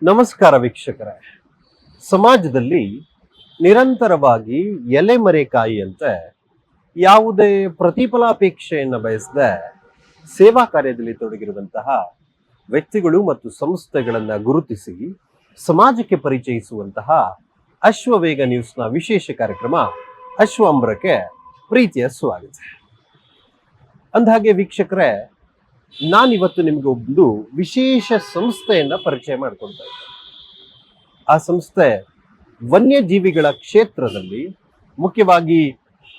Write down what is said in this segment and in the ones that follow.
ನಮಸ್ಕಾರ ವೀಕ್ಷಕರೇ. ಸಮಾಜದಲ್ಲಿ ನಿರಂತರವಾಗಿ ಎಲೆಮರೆಕಾಯಿಯಂತೆ ಯಾವುದೇ ಪ್ರತಿಫಲಾಪೇಕ್ಷೆಯನ್ನು ಬಯಸದೆ ಸೇವಾ ಕಾರ್ಯದಲ್ಲಿ ತೊಡಗಿರುವಂತಹ ವ್ಯಕ್ತಿಗಳು ಮತ್ತು ಸಂಸ್ಥೆಗಳನ್ನು ಗುರುತಿಸಿ ಸಮಾಜಕ್ಕೆ ಪರಿಚಯಿಸುವಂತಹ ಅಶ್ವವೇಗ ನ್ಯೂಸ್ನ ವಿಶೇಷ ಕಾರ್ಯಕ್ರಮ ಅಶ್ವಾಂಬರಕ್ಕೆ ಪ್ರೀತಿಯ ಸ್ವಾಗತ. ಅಂದಹಾಗೆ ವೀಕ್ಷಕರೇ, ನಾನಿವತ್ತು ನಿಮಗೆ ಒಂದು ವಿಶೇಷ ಸಂಸ್ಥೆಯನ್ನ ಪರಿಚಯ ಮಾಡಿಕೊಡ್ತಾ ಇದ್ದೇನೆ. ಆ ಸಂಸ್ಥೆ ವನ್ಯಜೀವಿಗಳ ಕ್ಷೇತ್ರದಲ್ಲಿ, ಮುಖ್ಯವಾಗಿ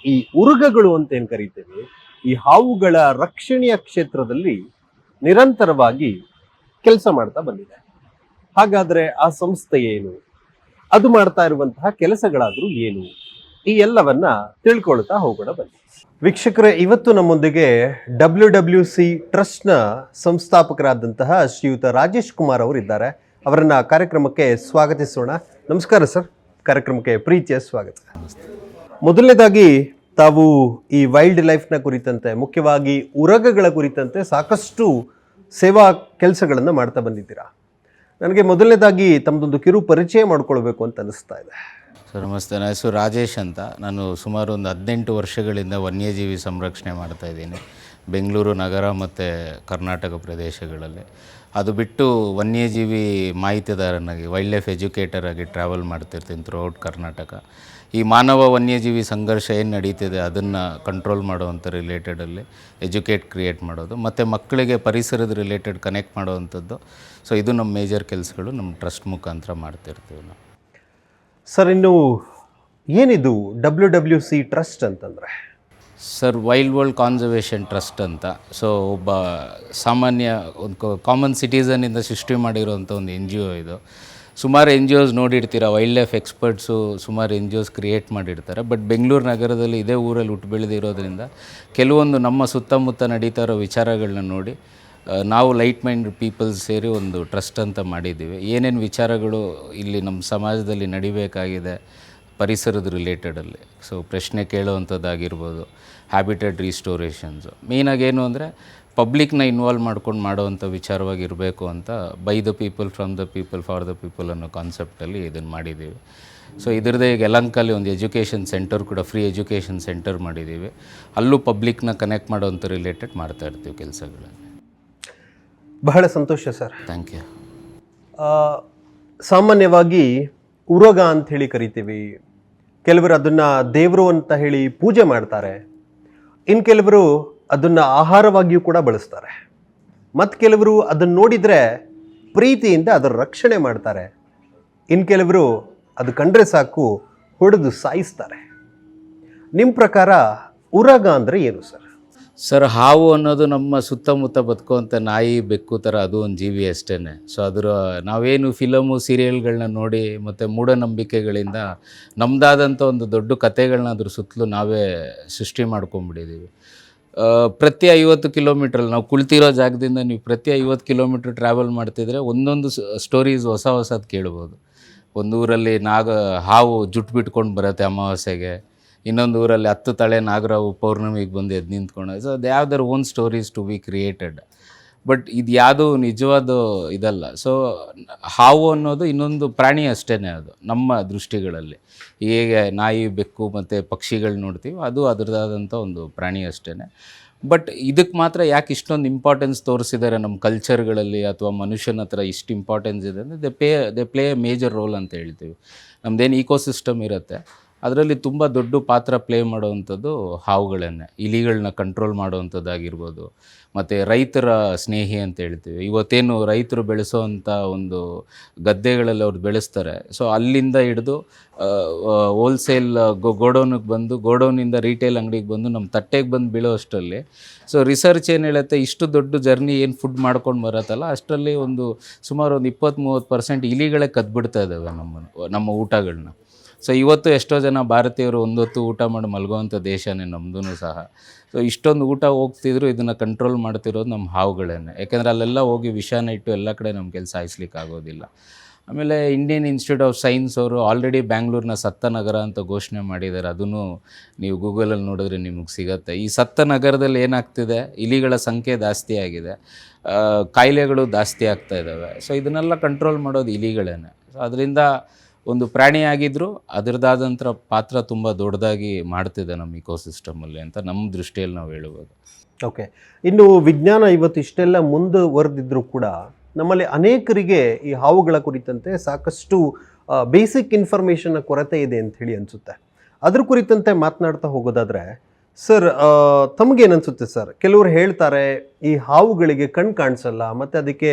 ಈ ಉರುಗಗಳು ಅಂತ ಏನ್ ಕರೀತೇವೆ, ಈ ಹಾವುಗಳ ರಕ್ಷಣೆಯ ಕ್ಷೇತ್ರದಲ್ಲಿ ನಿರಂತರವಾಗಿ ಕೆಲಸ ಮಾಡ್ತಾ ಬಂದಿದೆ. ಹಾಗಾದ್ರೆ ಆ ಸಂಸ್ಥೆ ಏನು, ಅದು ಮಾಡ್ತಾ ಇರುವಂತಹ ಕೆಲಸಗಳಾದ್ರೂ ಏನು, ಈ ಎಲ್ಲವನ್ನ ತಿಳ್ಕೊಳ್ತಾ ಹೋಗೋಣ ಬನ್ನಿ ವೀಕ್ಷಕರೇ. ಇವತ್ತು ನಮ್ಮೊಂದಿಗೆ WWC ಟ್ರಸ್ಟ್ನ ಸಂಸ್ಥಾಪಕರಾದಂತಹ ಶ್ರೀಯುತ ರಾಜೇಶ್ ಕುಮಾರ್ ಅವರು ಇದ್ದಾರೆ. ಅವರನ್ನ ಕಾರ್ಯಕ್ರಮಕ್ಕೆ ಸ್ವಾಗತಿಸೋಣ. ನಮಸ್ಕಾರ ಸರ್, ಕಾರ್ಯಕ್ರಮಕ್ಕೆ ಪ್ರೀತಿಯ ಸ್ವಾಗತ. ಮೊದಲನೇದಾಗಿ ತಾವು ಈ ವೈಲ್ಡ್ ಲೈಫ್ನ ಕುರಿತಂತೆ, ಮುಖ್ಯವಾಗಿ ಉರಗಗಳ ಕುರಿತಂತೆ ಸಾಕಷ್ಟು ಸೇವಾ ಕೆಲಸಗಳನ್ನು ಮಾಡ್ತಾ ಬಂದಿದ್ದೀರಾ. ನನಗೆ ಮೊದಲನೇದಾಗಿ ತಮ್ಮದೊಂದು ಕಿರು ಪರಿಚಯ ಮಾಡ್ಕೊಳ್ಬೇಕು ಅಂತ ಅನಿಸ್ತಾ ಇದೆ. ಸರ್ ನಮಸ್ತೆ, ನನ್ನ ಹೆಸರು ರಾಜೇಶ್ ಅಂತ. ನಾನು ಸುಮಾರು ಒಂದು 18 ವರ್ಷಗಳಿಂದ ವನ್ಯಜೀವಿ ಸಂರಕ್ಷಣೆ ಮಾಡ್ತಾಯಿದ್ದೀನಿ ಬೆಂಗಳೂರು ನಗರ ಮತ್ತು ಕರ್ನಾಟಕ ಪ್ರದೇಶಗಳಲ್ಲಿ. ಅದು ಬಿಟ್ಟು ವನ್ಯಜೀವಿ ಮಾಹಿತಿದಾರನಾಗಿ, ವೈಲ್ಡ್ ಲೈಫ್ ಎಜುಕೇಟರ್ ಆಗಿ ಟ್ರಾವೆಲ್ ಮಾಡ್ತಿರ್ತೀನಿ ಥ್ರೂಔಟ್ ಕರ್ನಾಟಕ. ಈ ಮಾನವ ವನ್ಯಜೀವಿ ಸಂಘರ್ಷ ಏನು ನಡೀತಿದೆ ಅದನ್ನು ಕಂಟ್ರೋಲ್ ಮಾಡೋವಂಥ ರಿಲೇಟೆಡಲ್ಲಿ ಎಜುಕೇಟ್ ಕ್ರಿಯೇಟ್ ಮಾಡೋದು, ಮತ್ತು ಮಕ್ಕಳಿಗೆ ಪರಿಸರದ ರಿಲೇಟೆಡ್ ಕನೆಕ್ಟ್ ಮಾಡೋವಂಥದ್ದು. ಸೊ ಇದು ನಮ್ಮ ಮೇಜರ್ ಕೆಲಸಗಳು ನಮ್ಮ ಟ್ರಸ್ಟ್ ಮುಖಾಂತರ ಮಾಡ್ತಿರ್ತೀವಿ ನಾವು. ಸರ್, ಇನ್ನು ಏನಿದು WWC ಟ್ರಸ್ಟ್ ಅಂತಂದರೆ? Sir, wild world conservation trust ಅಂತ. ಸೊ ಒಬ್ಬ ಸಾಮಾನ್ಯ ಒಂದು ಕಾಮನ್ ಸಿಟಿಸನಿಂದ ಸೃಷ್ಟಿ ಮಾಡಿರೋಂಥ ಒಂದು NGO ಇದು. ಸುಮಾರು NGOs ನೋಡಿರ್ತೀರ, ವೈಲ್ಡ್ ಲೈಫ್ ಎಕ್ಸ್ಪರ್ಟ್ಸು ಸುಮಾರು NGOs ಕ್ರಿಯೇಟ್ ಮಾಡಿರ್ತಾರೆ. ಬಟ್ ಬೆಂಗಳೂರು ನಗರದಲ್ಲಿ ಇದೇ ಊರಲ್ಲಿ ಹುಟ್ಟು ಬೆಳೆದಿರೋದ್ರಿಂದ ಕೆಲವೊಂದು ನಮ್ಮ ಸುತ್ತಮುತ್ತ ನಡೀತಾ ಇರೋ ವಿಚಾರಗಳನ್ನ ನೋಡಿ ನಾವು ಲೈಟ್ ಮೈಂಡ್ ಪೀಪಲ್ಸ್ ಸೇರಿ ಒಂದು ಟ್ರಸ್ಟ್ ಅಂತ ಮಾಡಿದ್ದೀವಿ. ಏನೇನು ವಿಚಾರಗಳು ಇಲ್ಲಿ ನಮ್ಮ ಸಮಾಜದಲ್ಲಿ ನಡಿಬೇಕಾಗಿದೆ ಪರಿಸರದ ರಿಲೇಟೆಡಲ್ಲಿ, ಸೊ ಪ್ರಶ್ನೆ ಕೇಳೋವಂಥದ್ದಾಗಿರ್ಬೋದು, ಹ್ಯಾಬಿಟೇಟ್ ರೀಸ್ಟೋರೇಷನ್ಸು. ಮೇಯ್ನಾಗಿ ಏನು ಅಂದರೆ ಪಬ್ಲಿಕ್ನ ಇನ್ವಾಲ್ವ್ ಮಾಡ್ಕೊಂಡು ಮಾಡೋವಂಥ ವಿಚಾರವಾಗಿರಬೇಕು ಅಂತ by the people, from the people, for the people ಅನ್ನೋ ಕಾನ್ಸೆಪ್ಟಲ್ಲಿ ಇದನ್ನು ಮಾಡಿದ್ದೀವಿ. ಸೊ ಇದರದ್ದೇ ಈಗ ಯಲಹಂಕಲ್ಲಿ ಒಂದು ಎಜುಕೇಷನ್ ಸೆಂಟರ್ ಕೂಡ, ಫ್ರೀ ಎಜುಕೇಷನ್ ಸೆಂಟರ್ ಮಾಡಿದ್ದೀವಿ. ಅಲ್ಲೂ ಪಬ್ಲಿಕ್ನ ಕನೆಕ್ಟ್ ಮಾಡೋವಂಥ ರಿಲೇಟೆಡ್ ಮಾಡ್ತಾ ಇರ್ತೀವಿ ಕೆಲಸಗಳನ್ನು. ಬಹಳ ಸಂತೋಷ ಸರ್, ಥ್ಯಾಂಕ್ ಯು. ಸಾಮಾನ್ಯವಾಗಿ ಉರಗ ಅಂತ ಹೇಳಿ ಕರಿತೀವಿ. ಕೆಲವರು ಅದನ್ನು ದೇವರು ಅಂತ ಹೇಳಿ ಪೂಜೆ ಮಾಡ್ತಾರೆ. ಇನ್ನು ಕೆಲವರು ಅದನ್ನು ಆಹಾರವಾಗಿಯೂ ಕೂಡ ಬಳಸ್ತಾರೆ. ಮತ್ತು ಕೆಲವರು ಅದನ್ನು ನೋಡಿದರೆ ಪ್ರೀತಿಯಿಂದ ಅದರ ರಕ್ಷಣೆ ಮಾಡ್ತಾರೆ. ಇನ್ನು ಕೆಲವರು ಅದು ಕಂಡ್ರೆ ಸಾಕು ಹೊಡೆದು ಸಾಯಿಸ್ತಾರೆ. ನಿಮ್ಮ ಪ್ರಕಾರ ಉರಗ ಅಂದರೆ ಏನು ಸರ್? ಸರ್, ಹಾವು ಅನ್ನೋದು ನಮ್ಮ ಸುತ್ತಮುತ್ತ ಬದುಕುವಂಥ ನಾಯಿ, ಬೆಕ್ಕು ಥರ ಅದು ಒಂದು ಜೀವಿ ಅಷ್ಟೇ. ಸೊ ಅದರ ನಾವೇನು ಫಿಲಮು, ಸೀರಿಯಲ್ಗಳನ್ನ ನೋಡಿ ಮತ್ತು ಮೂಢನಂಬಿಕೆಗಳಿಂದ ನಮ್ಮದಾದಂಥ ಒಂದು ದೊಡ್ಡ ಕಥೆಗಳನ್ನ ಅದ್ರ ಸುತ್ತಲೂ ನಾವೇ ಸೃಷ್ಟಿ ಮಾಡ್ಕೊಂಬಿಟ್ಟಿದ್ದೀವಿ. ಪ್ರತಿ 50 ಕಿಲೋಮೀಟ್ರಲ್ಲಿ ನಾವು ಕುಳಿತಿರೋ ಜಾಗದಿಂದ ನೀವು ಪ್ರತಿ 50 ಕಿಲೋಮೀಟ್ರ್ ಟ್ರಾವೆಲ್ ಮಾಡ್ತಿದ್ರೆ ಒಂದೊಂದು ಸ್ಟೋರೀಸ್ ಹೊಸದು ಕೇಳ್ಬೋದು. ಒಂದು ಊರಲ್ಲಿ ಹಾವು ಜುಟ್ಟು ಬಿಟ್ಕೊಂಡು ಬರುತ್ತೆ ಅಮಾವಾಸ್ಯೆಗೆ, ಇನ್ನೊಂದು ಊರಲ್ಲಿ 10 ತಲೆ ನಾಗರಾವು ಪೌರ್ಣಮಿಗೆ ಬಂದು ಎದ್ದು ನಿಂತ್ಕೊಂಡು. So they have their own stories to be created. But ಇದು ಯಾವುದೂ ನಿಜವಾದ ಇದಲ್ಲ. ಸೊ ಹಾವು ಅನ್ನೋದು ಇನ್ನೊಂದು ಪ್ರಾಣಿ ಅಷ್ಟೇ, ಅದು ನಮ್ಮ ದೃಷ್ಟಿಗಳಲ್ಲಿ. ಹೇಗೆ ನಾಯಿ, ಬೆಕ್ಕು ಮತ್ತು ಪಕ್ಷಿಗಳು ನೋಡ್ತೀವಿ, ಅದು ಅದರದಾದಂಥ ಒಂದು ಪ್ರಾಣಿ ಅಷ್ಟೇ. ಬಟ್ ಇದಕ್ಕೆ ಮಾತ್ರ ಯಾಕೆ ಇಷ್ಟೊಂದು ಇಂಪಾರ್ಟೆನ್ಸ್ ತೋರಿಸಿದ್ದಾರೆ ನಮ್ಮ ಕಲ್ಚರ್ಗಳಲ್ಲಿ, ಅಥವಾ ಮನುಷ್ಯನ ಹತ್ರ ಇಷ್ಟು ಇಂಪಾರ್ಟೆನ್ಸ್ ಇದೆ ಅಂದರೆ they play A major role ಅಂತ ಹೇಳ್ತೀವಿ. ನಮ್ಮದೇನು ಈಕೋಸಿಸ್ಟಮ್ ಇರುತ್ತೆ ಅದರಲ್ಲಿ ತುಂಬ ದೊಡ್ಡ ಪಾತ್ರ ಪ್ಲೇ ಮಾಡೋವಂಥದ್ದು ಹಾವುಗಳನ್ನೇ. ಇಲಿಗಳನ್ನ ಕಂಟ್ರೋಲ್ ಮಾಡೋವಂಥದ್ದಾಗಿರ್ಬೋದು, ಮತ್ತು ರೈತರ ಸ್ನೇಹಿ ಅಂತ ಹೇಳ್ತೀವಿ. ಇವತ್ತೇನು ರೈತರು ಬೆಳೆಸೋವಂಥ ಒಂದು ಗದ್ದೆಗಳಲ್ಲಿ ಅವ್ರು ಬೆಳೆಸ್ತಾರೆ, ಸೊ ಅಲ್ಲಿಂದ ಹಿಡಿದು ಹೋಲ್ಸೇಲ್ ಗೋಡೌನಿಗೆ ಬಂದು, ಗೋಡೌನಿಂದ ರಿಟೇಲ್ ಅಂಗಡಿಗೆ ಬಂದು ನಮ್ಮ ತಟ್ಟೆಗೆ ಬಂದು ಬೀಳೋ ಅಷ್ಟರಲ್ಲಿ, ಸೊ ರಿಸರ್ಚ್ ಏನು ಹೇಳುತ್ತೆ, ಇಷ್ಟು ದೊಡ್ಡ ಜರ್ನಿ ಏನು ಫುಡ್ ಮಾಡ್ಕೊಂಡು ಬರತ್ತಲ್ಲ ಅಷ್ಟರಲ್ಲಿ ಒಂದು ಸುಮಾರು ಒಂದು 20-30% ಇಲಿಗಳೇ ಕದ್ಬಿಡ್ತಾ ಇದ್ದಾವೆ ನಮ್ಮ ಊಟಗಳನ್ನ. ಸೊ ಇವತ್ತು ಎಷ್ಟೋ ಜನ ಭಾರತೀಯರು ಒಂದೊತ್ತು ಊಟ ಮಾಡಿ ಮಲಗುವಂಥ ದೇಶನೇ ನಮ್ಮದೂ ಸಹ. ಸೊ ಇಷ್ಟೊಂದು ಊಟ ಹೋಗ್ತಿದ್ರು ಇದನ್ನು ಕಂಟ್ರೋಲ್ ಮಾಡ್ತಿರೋದು ನಮ್ಮ ಹಾವುಗಳನ್ನೇ. ಯಾಕೆಂದರೆ ಅಲ್ಲೆಲ್ಲ ಹೋಗಿ ವಿಷಾನ ಇಟ್ಟು ಎಲ್ಲ ಕಡೆ ನಮ್ಮ ಕೆಲಸ ಸಾಯಿಸ್ಲಿಕ್ಕೆ ಆಗೋದಿಲ್ಲ. ಆಮೇಲೆ ಇಂಡಿಯನ್ ಇನ್ಸ್ಟಿಟ್ಯೂಟ್ ಆಫ್ ಸೈನ್ಸ್ ಅವರು ಆಲ್ರೆಡಿ ಬ್ಯಾಂಗ್ಳೂರಿನ ಸತ್ತ ನಗರ ಅಂತ ಘೋಷಣೆ ಮಾಡಿದ್ದಾರೆ. ಅದನ್ನು ನೀವು ಗೂಗಲಲ್ಲಿ ನೋಡಿದ್ರೆ ನಿಮಗೆ ಸಿಗುತ್ತೆ. ಈ ಸತ್ತ ನಗರದಲ್ಲಿ ಏನಾಗ್ತಿದೆ, ಇಲಿಗಳ ಸಂಖ್ಯೆ ಜಾಸ್ತಿ ಆಗಿದೆ, ಕಾಯಿಲೆಗಳು ಜಾಸ್ತಿ ಆಗ್ತಾ ಇದ್ದಾವೆ. ಸೊ ಇದನ್ನೆಲ್ಲ ಕಂಟ್ರೋಲ್ ಮಾಡೋದು ಇಲಿಗಳೇನೆ. ಸೊ ಅದರಿಂದ ಒಂದು ಪ್ರಾಣಿಯಾಗಿದ್ದರೂ ಅದರದಾದಂಥ ಪಾತ್ರ ತುಂಬ ದೊಡ್ಡದಾಗಿ ಮಾಡ್ತಿದೆ ನಮ್ಮ ಇಕೋಸಿಸ್ಟಮಲ್ಲಿ ಅಂತ ನಮ್ಮ ದೃಷ್ಟಿಯಲ್ಲಿ ನಾವು ಹೇಳ್ಬೋದು. ಓಕೆ, ಇನ್ನು ವಿಜ್ಞಾನ ಇವತ್ತು ಇಷ್ಟೆಲ್ಲ ಮುಂದುವರೆದಿದ್ರೂ ಕೂಡ ನಮ್ಮಲ್ಲಿ ಅನೇಕರಿಗೆ ಈ ಹಾವುಗಳ ಕುರಿತಂತೆ ಸಾಕಷ್ಟು ಬೇಸಿಕ್ ಇನ್ಫಾರ್ಮೇಷನ್ನ ಕೊರತೆ ಇದೆ ಅಂತ ಹೇಳಿ ಅನಿಸುತ್ತೆ. ಅದ್ರ ಕುರಿತಂತೆ ಮಾತನಾಡ್ತಾ ಹೋಗೋದಾದರೆ ಸರ್, ತಮಗೇನನ್ಸುತ್ತೆ ಸರ್? ಕೆಲವರು ಹೇಳ್ತಾರೆ ಈ ಹಾವುಗಳಿಗೆ ಕಣ್ಣು ಕಾಣಿಸಲ್ಲ ಮತ್ತು ಅದಕ್ಕೆ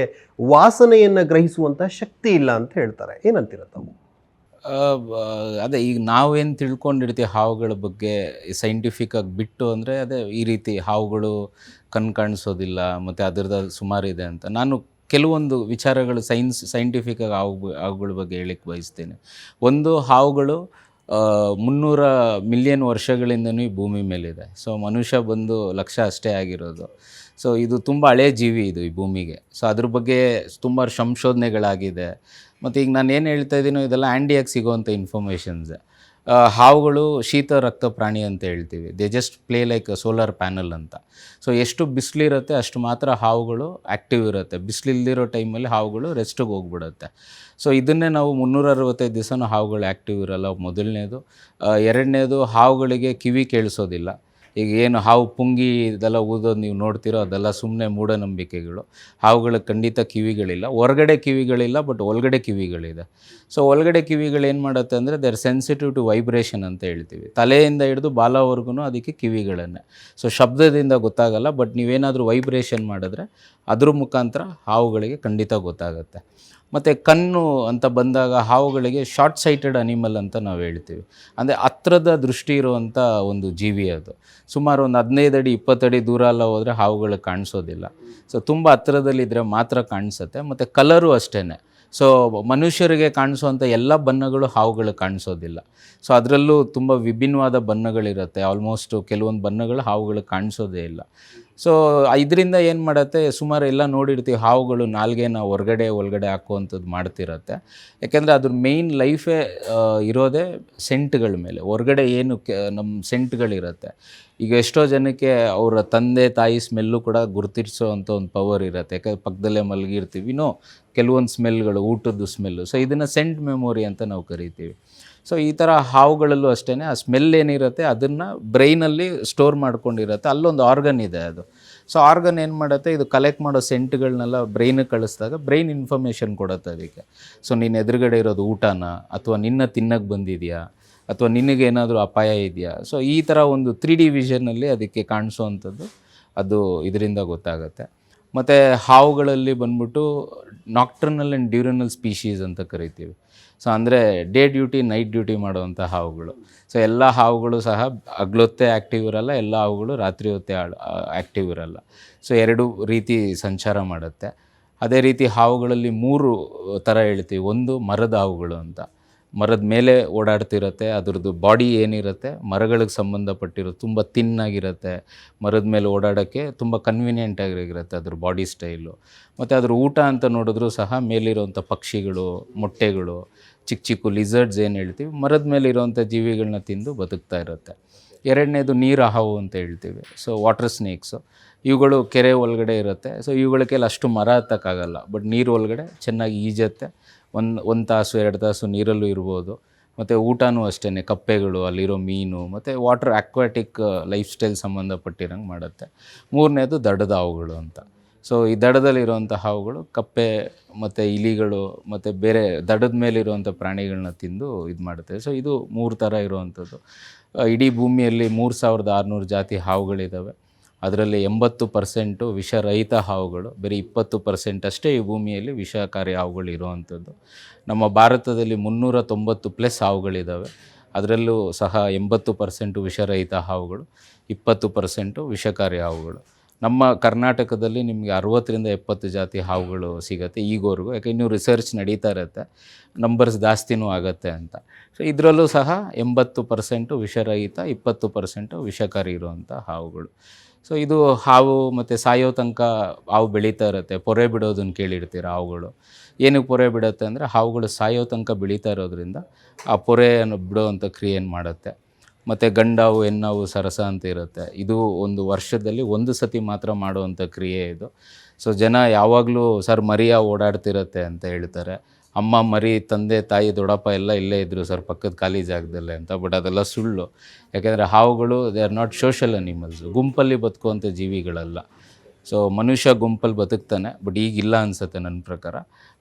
ವಾಸನೆಯನ್ನು ಗ್ರಹಿಸುವಂಥ ಶಕ್ತಿ ಇಲ್ಲ ಅಂತ ಹೇಳ್ತಾರೆ. ಏನಂತೀರ ತಾವು? ಅದೇ ಈಗ ನಾವೇನು ತಿಳ್ಕೊಂಡಿರ್ತೀವಿ ಹಾವುಗಳ ಬಗ್ಗೆ ಸೈಂಟಿಫಿಕ್ಕಾಗಿ ಬಿಟ್ಟು ಅಂದರೆ ಅದೇ ಈ ರೀತಿ ಹಾವುಗಳು ಕಣ್ಣು ಕಾಣಿಸೋದಿಲ್ಲ ಮತ್ತು ಅದರದ್ದು ಸುಮಾರಿದೆ ಅಂತ. ನಾನು ಕೆಲವೊಂದು ವಿಚಾರಗಳು ಸೈಂಟಿಫಿಕ್ಕಾಗಿ ಹಾವುಗಳ ಬಗ್ಗೆ ಹೇಳಿಕ್ಕೆ ಬಯಸ್ತೇನೆ. ಒಂದು, ಹಾವುಗಳು 300 ಮಿಲಿಯನ್ ವರ್ಷಗಳಿಂದನೂ ಈ ಭೂಮಿ ಮೇಲಿದೆ. ಸೊ ಮನುಷ್ಯ ಬಂದು ಲಕ್ಷ ಅಷ್ಟೇ ಆಗಿರೋದು. ಸೊ ಇದು ತುಂಬ ಹಳೆಯ ಜೀವಿ ಇದು ಈ ಭೂಮಿಗೆ. ಸೊ ಅದ್ರ ಬಗ್ಗೆ ತುಂಬ ಸಂಶೋಧನೆಗಳಾಗಿದೆ. ಮತ್ತು ಈಗ ನಾನು ಏನು ಹೇಳ್ತಾ ಇದ್ದೀನೋ ಇದೆಲ್ಲ ಆ್ಯಂಡಿಯಾಗಿ ಸಿಗೋವಂಥ ಇನ್ಫಾರ್ಮೇಷನ್ಸ್. ಹಾವುಗಳು ಶೀತ ರಕ್ತ ಪ್ರಾಣಿ ಅಂತ ಹೇಳ್ತೀವಿ. They just play like solar panel ಅಂತ. ಸೊ ಎಷ್ಟು ಬಿಸಿಲಿರುತ್ತೆ ಅಷ್ಟು ಮಾತ್ರ ಹಾವುಗಳು ಆ್ಯಕ್ಟಿವ್ ಇರುತ್ತೆ. ಬಿಸಿಲಿಲ್ದಿರೋ ಟೈಮಲ್ಲಿ ಹಾವುಗಳು ರೆಸ್ಟಿಗೆ ಹೋಗ್ಬಿಡುತ್ತೆ. ಸೊ ಇದನ್ನೇ ನಾವು 365 ದಿವಸನೂ ಹಾವುಗಳು ಆ್ಯಕ್ಟಿವ್ ಇರೋಲ್ಲ, ಮೊದಲನೇದು. ಎರಡನೇದು, ಹಾವುಗಳಿಗೆ ಕಿವಿ ಕೇಳಿಸೋದಿಲ್ಲ. ಈಗ ಏನು ಹಾವು ಪುಂಗಿ ಇದೆಲ್ಲ ಊದೋದು ನೀವು ನೋಡ್ತೀರೋ ಅದೆಲ್ಲ ಸುಮ್ಮನೆ ಮೂಢನಂಬಿಕೆಗಳು. ಹಾವುಗಳಿಗೆ ಖಂಡಿತ ಕಿವಿಗಳಿಲ್ಲ. ಹೊರಗಡೆ ಕಿವಿಗಳಿಲ್ಲ, ಬಟ್ ಒಳಗಡೆ ಕಿವಿಗಳಿದೆ. ಸೊ ಒಳಗಡೆ ಕಿವಿಗಳು ಏನು ಮಾಡುತ್ತೆ ಅಂದರೆ they are sensitive to vibration ಅಂತ ಹೇಳ್ತೀವಿ. ತಲೆಯಿಂದ ಹಿಡಿದು ಬಾಲವರೆಗೂ ಅದಕ್ಕೆ ಕಿವಿಗಳನ್ನೇ. ಸೊ ಶಬ್ದದಿಂದ ಗೊತ್ತಾಗಲ್ಲ, ಬಟ್ ನೀವೇನಾದರೂ ವೈಬ್ರೇಷನ್ ಮಾಡಿದ್ರೆ ಅದ್ರ ಮುಖಾಂತರ ಹಾವುಗಳಿಗೆ ಖಂಡಿತ ಗೊತ್ತಾಗುತ್ತೆ. ಮತ್ತು ಕಣ್ಣು ಅಂತ ಬಂದಾಗ ಹಾವುಗಳಿಗೆ ಶಾರ್ಟ್ ಸೈಟೆಡ್ ಅನಿಮಲ್ ಅಂತ ನಾವು ಹೇಳ್ತೀವಿ. ಅಂದರೆ ಹತ್ರದ ದೃಷ್ಟಿ ಇರುವಂಥ ಒಂದು ಜೀವಿ ಅದು. ಸುಮಾರು ಒಂದು 15 ಅಡಿ 20 ಅಡಿ ದೂರ ಎಲ್ಲ ಹೋದರೆ ಹಾವುಗಳು ಕಾಣಿಸೋದಿಲ್ಲ. ಸೊ ತುಂಬ ಹತ್ತಿರದಲ್ಲಿದ್ದರೆ ಮಾತ್ರ ಕಾಣಿಸುತ್ತೆ. ಮತ್ತು ಕಲರು ಅಷ್ಟೇ. ಸೊ ಮನುಷ್ಯರಿಗೆ ಕಾಣಿಸುವಂಥ ಎಲ್ಲ ಬಣ್ಣಗಳು ಹಾವುಗಳಿಗೆ ಕಾಣಿಸೋದಿಲ್ಲ. ಸೊ ಅದರಲ್ಲೂ ತುಂಬ ವಿಭಿನ್ನವಾದ ಬಣ್ಣಗಳಿರುತ್ತೆ. ಆಲ್ಮೋಸ್ಟ್ ಕೆಲವೊಂದು ಬಣ್ಣಗಳು ಹಾವುಗಳಿಗೆ ಕಾಣಿಸೋದೇ ಇಲ್ಲ. ಸೊ ಇದರಿಂದ ಏನು ಮಾಡುತ್ತೆ, ಸುಮಾರು ಎಲ್ಲ ನೋಡಿರ್ತೀವಿ ಹಾವುಗಳು ನಾಲ್ಗೆನ ಒಳಗಡೆ ಹಾಕುವಂಥದ್ದು ಮಾಡ್ತಿರತ್ತೆ. ಯಾಕೆಂದರೆ ಅದ್ರ ಮೇಯ್ನ್ ಲೈಫೇ ಇರೋದೇ ಸೆಂಟ್ಗಳ ಮೇಲೆ. ಹೊರಗಡೆ ಏನು ನಮ್ಮ ಸೆಂಟ್ಗಳಿರುತ್ತೆ. ಈಗ ಎಷ್ಟೋ ಜನಕ್ಕೆ ಅವರ ತಂದೆ ತಾಯಿ ಸ್ಮೆಲ್ಲು ಕೂಡ ಗುರುತಿಸೋ ಅಂಥ ಒಂದು ಪವರ್ ಇರುತ್ತೆ. ಯಾಕಂದರೆ ಪಕ್ಕದಲ್ಲೇ ಮಲಗಿರ್ತೀವಿ, ಕೆಲವೊಂದು ಸ್ಮೆಲ್ಗಳು, ಊಟದ್ದು ಸ್ಮೆಲ್ಲು. ಸೊ ಇದನ್ನು ಸೆಂಟ್ ಮೆಮೊರಿ ಅಂತ ನಾವು ಕರಿತೀವಿ. ಸೊ ಈ ಥರ ಹಾವುಗಳಲ್ಲೂ ಅಷ್ಟೇ ಆ ಸ್ಮೆಲ್ ಏನಿರುತ್ತೆ ಅದನ್ನು ಬ್ರೈನಲ್ಲಿ ಸ್ಟೋರ್ ಮಾಡ್ಕೊಂಡಿರುತ್ತೆ. ಅಲ್ಲೊಂದು ಆರ್ಗನ್ ಇದೆ ಅದು. ಸೊ ಆರ್ಗನ್ ಏನು ಮಾಡುತ್ತೆ, ಇದು ಕಲೆಕ್ಟ್ ಮಾಡೋ ಸೆಂಟ್ಗಳನ್ನೆಲ್ಲ ಬ್ರೈನಿಗೆ ಕಳಿಸಿದಾಗ ಬ್ರೈನ್ ಇನ್ಫಾರ್ಮೇಷನ್ ಕೊಡುತ್ತೆ ಅದಕ್ಕೆ. ಸೊ ನೀನು ಎದುರುಗಡೆ ಇರೋದು ಊಟನ, ಅಥವಾ ನಿನ್ನ ತಿನ್ನಕ್ಕೆ ಬಂದಿದೆಯಾ, ಅಥವಾ ನಿನಗೇನಾದರೂ ಅಪಾಯ ಇದೆಯಾ. ಸೊ ಈ ಥರ ಒಂದು 3D ವಿಷನಲ್ಲಿ ಅದಕ್ಕೆ ಕಾಣಿಸೋವಂಥದ್ದು ಅದು ಇದರಿಂದ ಗೊತ್ತಾಗುತ್ತೆ. ಮತ್ತು ಹಾವುಗಳಲ್ಲಿ ಬಂದ್ಬಿಟ್ಟು ನಾಕ್ಟರ್ನಲ್ ಆ್ಯಂಡ್ ಡ್ಯೂರನಲ್ ಸ್ಪೀಶೀಸ್ ಅಂತ ಕರಿತೀವಿ. ಸೊ ಅಂದರೆ ಡೇ ಡ್ಯೂಟಿ ನೈಟ್ ಡ್ಯೂಟಿ ಮಾಡುವಂಥ ಹಾವುಗಳು. ಸೊ ಎಲ್ಲ ಹಾವುಗಳು ಸಹ ಹಗಲೊತ್ತೇ ಆ್ಯಕ್ಟಿವ್ ಇರಲ್ಲ, ಎಲ್ಲ ಹಾವುಗಳು ರಾತ್ರಿ ಹೊತ್ತೇ ಆ್ಯಕ್ಟಿವ್ ಇರಲ್ಲ. ಸೊ 2 ರೀತಿ ಸಂಚಾರ ಮಾಡುತ್ತೆ. ಅದೇ ರೀತಿ ಹಾವುಗಳಲ್ಲಿ 3 ಥರ ಹೇಳ್ತೀವಿ. ಒಂದು ಮರದ ಹಾವುಗಳು ಅಂತ. ಮರದ ಮೇಲೆ ಓಡಾಡ್ತಿರುತ್ತೆ. ಅದ್ರದ್ದು ಬಾಡಿ ಏನಿರುತ್ತೆ ಮರಗಳಿಗೆ ಸಂಬಂಧಪಟ್ಟಿರೋ ತುಂಬ ತಿನ್ನಾಗಿರುತ್ತೆ. ಮರದ ಮೇಲೆ ಓಡಾಡೋಕ್ಕೆ ತುಂಬ ಕನ್ವೀನಿಯೆಂಟ್ ಆಗಿರುತ್ತೆ ಅದ್ರ ಬಾಡಿ ಸ್ಟೈಲು. ಮತ್ತು ಅದ್ರ ಊಟ ಅಂತ ನೋಡಿದ್ರೂ ಸಹ ಮೇಲಿರೋವಂಥ ಪಕ್ಷಿಗಳು, ಮೊಟ್ಟೆಗಳು, ಚಿಕ್ಕ ಚಿಕ್ಕ ಲಿಸರ್ಡ್ಸ್ ಏನು ಹೇಳ್ತೀವಿ, ಮರದ ಮೇಲೆ ಇರೋವಂಥ ಜೀವಿಗಳನ್ನ ತಿಂದು ಬದುಕ್ತಾ ಇರುತ್ತೆ. ಎರಡನೇದು ನೀರು ಹಾವು ಅಂತ ಹೇಳ್ತೀವಿ. So water snakes. ಇವುಗಳು ಕೆರೆ ಒಳಗಡೆ ಇರುತ್ತೆ. ಸೊ ಇವುಗಳಿಗೆಲ್ಲ ಅಷ್ಟು ಮರ ಹತ್ತಕ್ಕಾಗಲ್ಲ, ಬಟ್ ನೀರು ಒಳಗಡೆ ಚೆನ್ನಾಗಿ ಈಜುತ್ತೆ. ಒಂದು ತಾಸು 2 ತಾಸು ನೀರಲ್ಲೂ ಇರ್ಬೋದು. ಮತ್ತು ಊಟನೂ ಅಷ್ಟೇ, ಕಪ್ಪೆಗಳು, ಅಲ್ಲಿರೋ ಮೀನು, ಮತ್ತು ವಾಟರ್ ಅಕ್ವಾಟಿಕ್ ಲೈಫ್ ಸ್ಟೈಲ್ ಸಂಬಂಧಪಟ್ಟಿರಂಗೆ ಮಾಡುತ್ತೆ. ಮೂರನೇದು ದಡದ ಹಾವುಗಳು ಅಂತ. ಸೊ ಈ ದಡದಲ್ಲಿರುವಂಥ ಹಾವುಗಳು ಕಪ್ಪೆ ಮತ್ತು ಇಲಿಗಳು ಮತ್ತು ಬೇರೆ ದಡದ ಮೇಲಿರುವಂಥ ಪ್ರಾಣಿಗಳನ್ನ ತಿಂದು ಇದು ಮಾಡುತ್ತೆ. ಸೊ ಇದು 3 ಥರ ಇರುವಂಥದ್ದು. ಇಡೀ ಭೂಮಿಯಲ್ಲಿ 3600 ಜಾತಿ ಹಾವುಗಳಿದ್ದಾವೆ. ಅದರಲ್ಲಿ 80% ವಿಷರಹಿತ ಹಾವುಗಳು, ಬರೀ 20% ಅಷ್ಟೇ ಈ ಭೂಮಿಯಲ್ಲಿ ವಿಷಕಾರಿ ಹಾವುಗಳು ಇರುವಂಥದ್ದು. ನಮ್ಮ ಭಾರತದಲ್ಲಿ 390+ ಹಾವುಗಳಿದ್ದಾವೆ. ಅದರಲ್ಲೂ ಸಹ 80% ವಿಷರಹಿತ ಹಾವುಗಳು, 20% ವಿಷಕಾರಿ ಹಾವುಗಳು. ನಮ್ಮ ಕರ್ನಾಟಕದಲ್ಲಿ ನಿಮಗೆ 60-70 ಜಾತಿ ಹಾವುಗಳು ಸಿಗುತ್ತೆ ಈಗೋರ್ಗೂ. ಯಾಕೆ ಇನ್ನೂ ರಿಸರ್ಚ್ ನಡೀತಾ ಇರುತ್ತೆ, ನಂಬರ್ಸ್ ಜಾಸ್ತಿನೂ ಆಗುತ್ತೆ ಅಂತ. ಸೊ ಇದರಲ್ಲೂ ಸಹ 80% ವಿಷರಹಿತ, 20% ವಿಷಕಾರಿ ಇರುವಂಥ ಹಾವುಗಳು. ಸೊ ಇದು ಹಾವು ಮತ್ತು ಸಾಯೋ ತನಕ ಹಾವು ಬೆಳೀತಾ ಇರುತ್ತೆ. ಪೊರೆ ಬಿಡೋದನ್ನು ಕೇಳಿರ್ತೀರ ಹಾವುಗಳು. ಏನಕ್ಕೆ ಪೊರೆ ಬಿಡುತ್ತೆ ಅಂದರೆ ಹಾವುಗಳು ಸಾಯೋ ತನಕ ಬೆಳೀತಾ ಇರೋದ್ರಿಂದ ಆ ಪೊರೆಯನ್ನು ಬಿಡುವಂಥ ಕ್ರಿಯೆಯನ್ನು ಮಾಡುತ್ತೆ. ಮತ್ತು ಗಂಡಾವು ಹೆಣ್ಣಾವು ಸರಸ ಅಂತ ಇರುತ್ತೆ. ಇದು ಒಂದು ವರ್ಷದಲ್ಲಿ ಒಂದು ಸತಿ ಮಾತ್ರ ಮಾಡುವಂಥ ಕ್ರಿಯೆ ಇದು. ಸೊ ಜನ ಯಾವಾಗಲೂ ಸರ್ ಮರಿಯ ಓಡಾಡ್ತಿರತ್ತೆ ಅಂತ ಹೇಳ್ತಾರೆ. ಅಮ್ಮ, ಮರಿ, ತಂದೆ, ತಾಯಿ, ದೊಡ್ಡಪ್ಪ ಎಲ್ಲ ಇಲ್ಲೇ ಇದ್ದರು ಸರ್ ಪಕ್ಕದ ಖಾಲಿ ಜಾಗದಲ್ಲೇ ಅಂತ. ಬಟ್ ಅದೆಲ್ಲ ಸುಳ್ಳು. ಯಾಕೆಂದರೆ ಹಾವುಗಳು they are not social animals, ಗುಂಪಲ್ಲಿ ಬದುಕುವಂಥ ಜೀವಿಗಳಲ್ಲ. ಸೊ ಮನುಷ್ಯ ಗುಂಪಲ್ಲಿ ಬದುಕ್ತಾನೆ, ಬಟ್ ಈಗಿಲ್ಲ ಅನಿಸುತ್ತೆ ನನ್ನ ಪ್ರಕಾರ.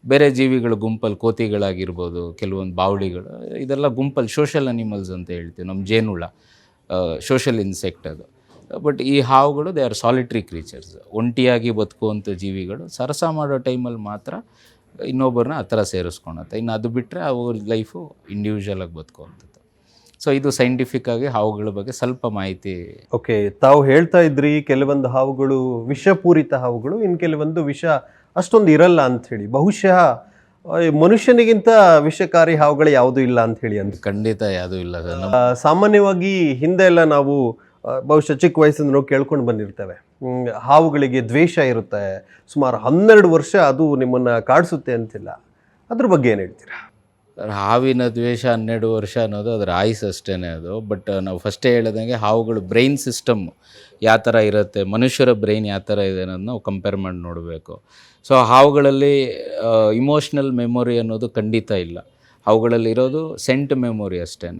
ಬೇರೆ ಜೀವಿಗಳು ಗುಂಪಲ್ಲಿ ಕೋತಿಗಳಾಗಿರ್ಬೋದು, ಕೆಲವೊಂದು ಬಾವಳಿಗಳು, ಇದೆಲ್ಲ ಗುಂಪಲ್ಲಿ ಸೋಷಲ್ ಅನಿಮಲ್ಸ್ ಅಂತ ಹೇಳ್ತೀವಿ. ನಮ್ಮ ಜೇನುಹುಳ ಸೋಷಲ್ ಇನ್ಸೆಕ್ಟ್ ಅದು. ಬಟ್ ಈ ಹಾವುಗಳು ದೇ ಆರ್ ಸಾಲಿಟ್ರಿ ಕ್ರೀಚರ್ಸ್, ಒಂಟಿಯಾಗಿ ಬದುಕುವಂಥ ಜೀವಿಗಳು. ಸರಸ ಮಾಡೋ ಟೈಮಲ್ಲಿ ಮಾತ್ರ ಇನ್ನೊಬ್ಬರನ್ನ ಹತ್ರ ಸೇರಿಸ್ಕೊಳತ್ತೆ. ಇನ್ನು ಅದು ಬಿಟ್ಟರೆ ಅವ್ರ ಲೈಫು ಇಂಡಿವಿಜುವಲಾಗಿ ಬದುಕುವಂಥದ್ದು. ಸೊ ಇದು ಸೈಂಟಿಫಿಕ್ಕಾಗಿ ಹಾವುಗಳ ಬಗ್ಗೆ ಸ್ವಲ್ಪ ಮಾಹಿತಿ. ಓಕೆ, ತಾವು ಹೇಳ್ತಾ ಇದ್ರಿ ಕೆಲವೊಂದು ಹಾವುಗಳು ವಿಷಪೂರಿತ ಹಾವುಗಳು, ಇನ್ನು ಕೆಲವೊಂದು ವಿಷ ಅಷ್ಟೊಂದು ಇರಲ್ಲ ಅಂಥೇಳಿ. ಬಹುಶಃ ಮನುಷ್ಯನಿಗಿಂತ ವಿಷಕಾರಿ ಹಾವುಗಳು ಯಾವುದೂ ಇಲ್ಲ ಅಂಥೇಳಿ ಅಂತ. ಖಂಡಿತ ಯಾವುದೂ ಇಲ್ಲ ಸರ್. ಸಾಮಾನ್ಯವಾಗಿ ಹಿಂದೆ ಎಲ್ಲ ನಾವು ಬಹುಶಃ ಚಿಕ್ಕ ವಯಸ್ಸಿಂದ ನಾವು ಕೇಳ್ಕೊಂಡು ಬಂದಿರ್ತೇವೆ, ಹಾವುಗಳಿಗೆ ದ್ವೇಷ ಇರುತ್ತೆ, ಸುಮಾರು 12 ವರ್ಷ ಅದು ನಿಮ್ಮನ್ನು ಕಾಡಿಸುತ್ತೆ ಅಂತಿಲ್ಲ. ಅದ್ರ ಬಗ್ಗೆ ಏನು ಹೇಳ್ತೀರಾ? ಹಾವಿನ ದ್ವೇಷ 12 ವರ್ಷ ಅನ್ನೋದು ಅದರ ಆಯುಸ್ ಅಷ್ಟೇ ಅದು. ಬಟ್ ನಾವು ಫಸ್ಟೇ ಹೇಳ್ದಂಗೆ ಹಾವುಗಳು ಬ್ರೈನ್ ಸಿಸ್ಟಮ್ ಯಾವ ಥರ ಇರುತ್ತೆ, ಮನುಷ್ಯರ ಬ್ರೈನ್ ಯಾವ ಥರ ಇದೆ ಅನ್ನೋದನ್ನ ನಾವು ಕಂಪೇರ್ ಮಾಡಿ ನೋಡಬೇಕು. ಸೊ ಹಾವುಗಳಲ್ಲಿ ಇಮೋಷ್ನಲ್ ಮೆಮೊರಿ ಅನ್ನೋದು ಖಂಡಿತ ಇಲ್ಲ. ಅವುಗಳಲ್ಲಿ ಇರೋದು ಸೆಂಟ್ ಮೆಮೊರಿ ಅಷ್ಟೇ.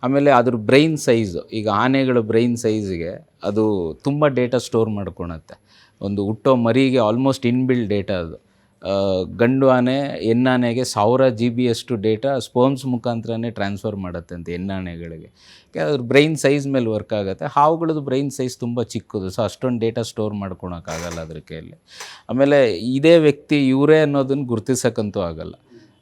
ಆಮೇಲೆ ಅದ್ರ ಬ್ರೈನ್ ಸೈಜು, ಈಗ ಆನೆಗಳ ಬ್ರೈನ್ ಸೈಜಿಗೆ ಅದು ತುಂಬ ಡೇಟಾ ಸ್ಟೋರ್ ಮಾಡ್ಕೊಳತ್ತೆ. ಒಂದು ಹುಟ್ಟೋ ಮರಿಗೆ ಆಲ್ಮೋಸ್ಟ್ ಇನ್ಬಿಲ್ಡ್ ಡೇಟಾ ಅದು. ಗಂಡು ಆನೆ ಹೆಣ್ಣಾನೆಗೆ 1000 GB ಅಷ್ಟು ಡೇಟಾ ಸ್ಪೋಮ್ಸ್ ಮುಖಾಂತರನೇ ಟ್ರಾನ್ಸ್ಫರ್ ಮಾಡುತ್ತೆ ಅಂತ ಹೆಣ್ಣಾನೆಗಳಿಗೆ. ಅದ್ರ ಬ್ರೈನ್ ಸೈಜ್ ಮೇಲೆ ವರ್ಕ್ ಆಗುತ್ತೆ. ಹಾವುಗಳದ್ದು ಬ್ರೈನ್ ಸೈಜ್ ತುಂಬ ಚಿಕ್ಕದು. ಸೊ ಅಷ್ಟೊಂದು ಡೇಟಾ ಸ್ಟೋರ್ ಮಾಡ್ಕೊಳಕ್ಕಾಗಲ್ಲ ಅದ್ರ ಕೈಯಲ್ಲಿ. ಆಮೇಲೆ ಇದೇ ವ್ಯಕ್ತಿ ಇವರೇ ಅನ್ನೋದನ್ನು ಗುರ್ತಿಸೋಕ್ಕಂತೂ ಆಗಲ್ಲ.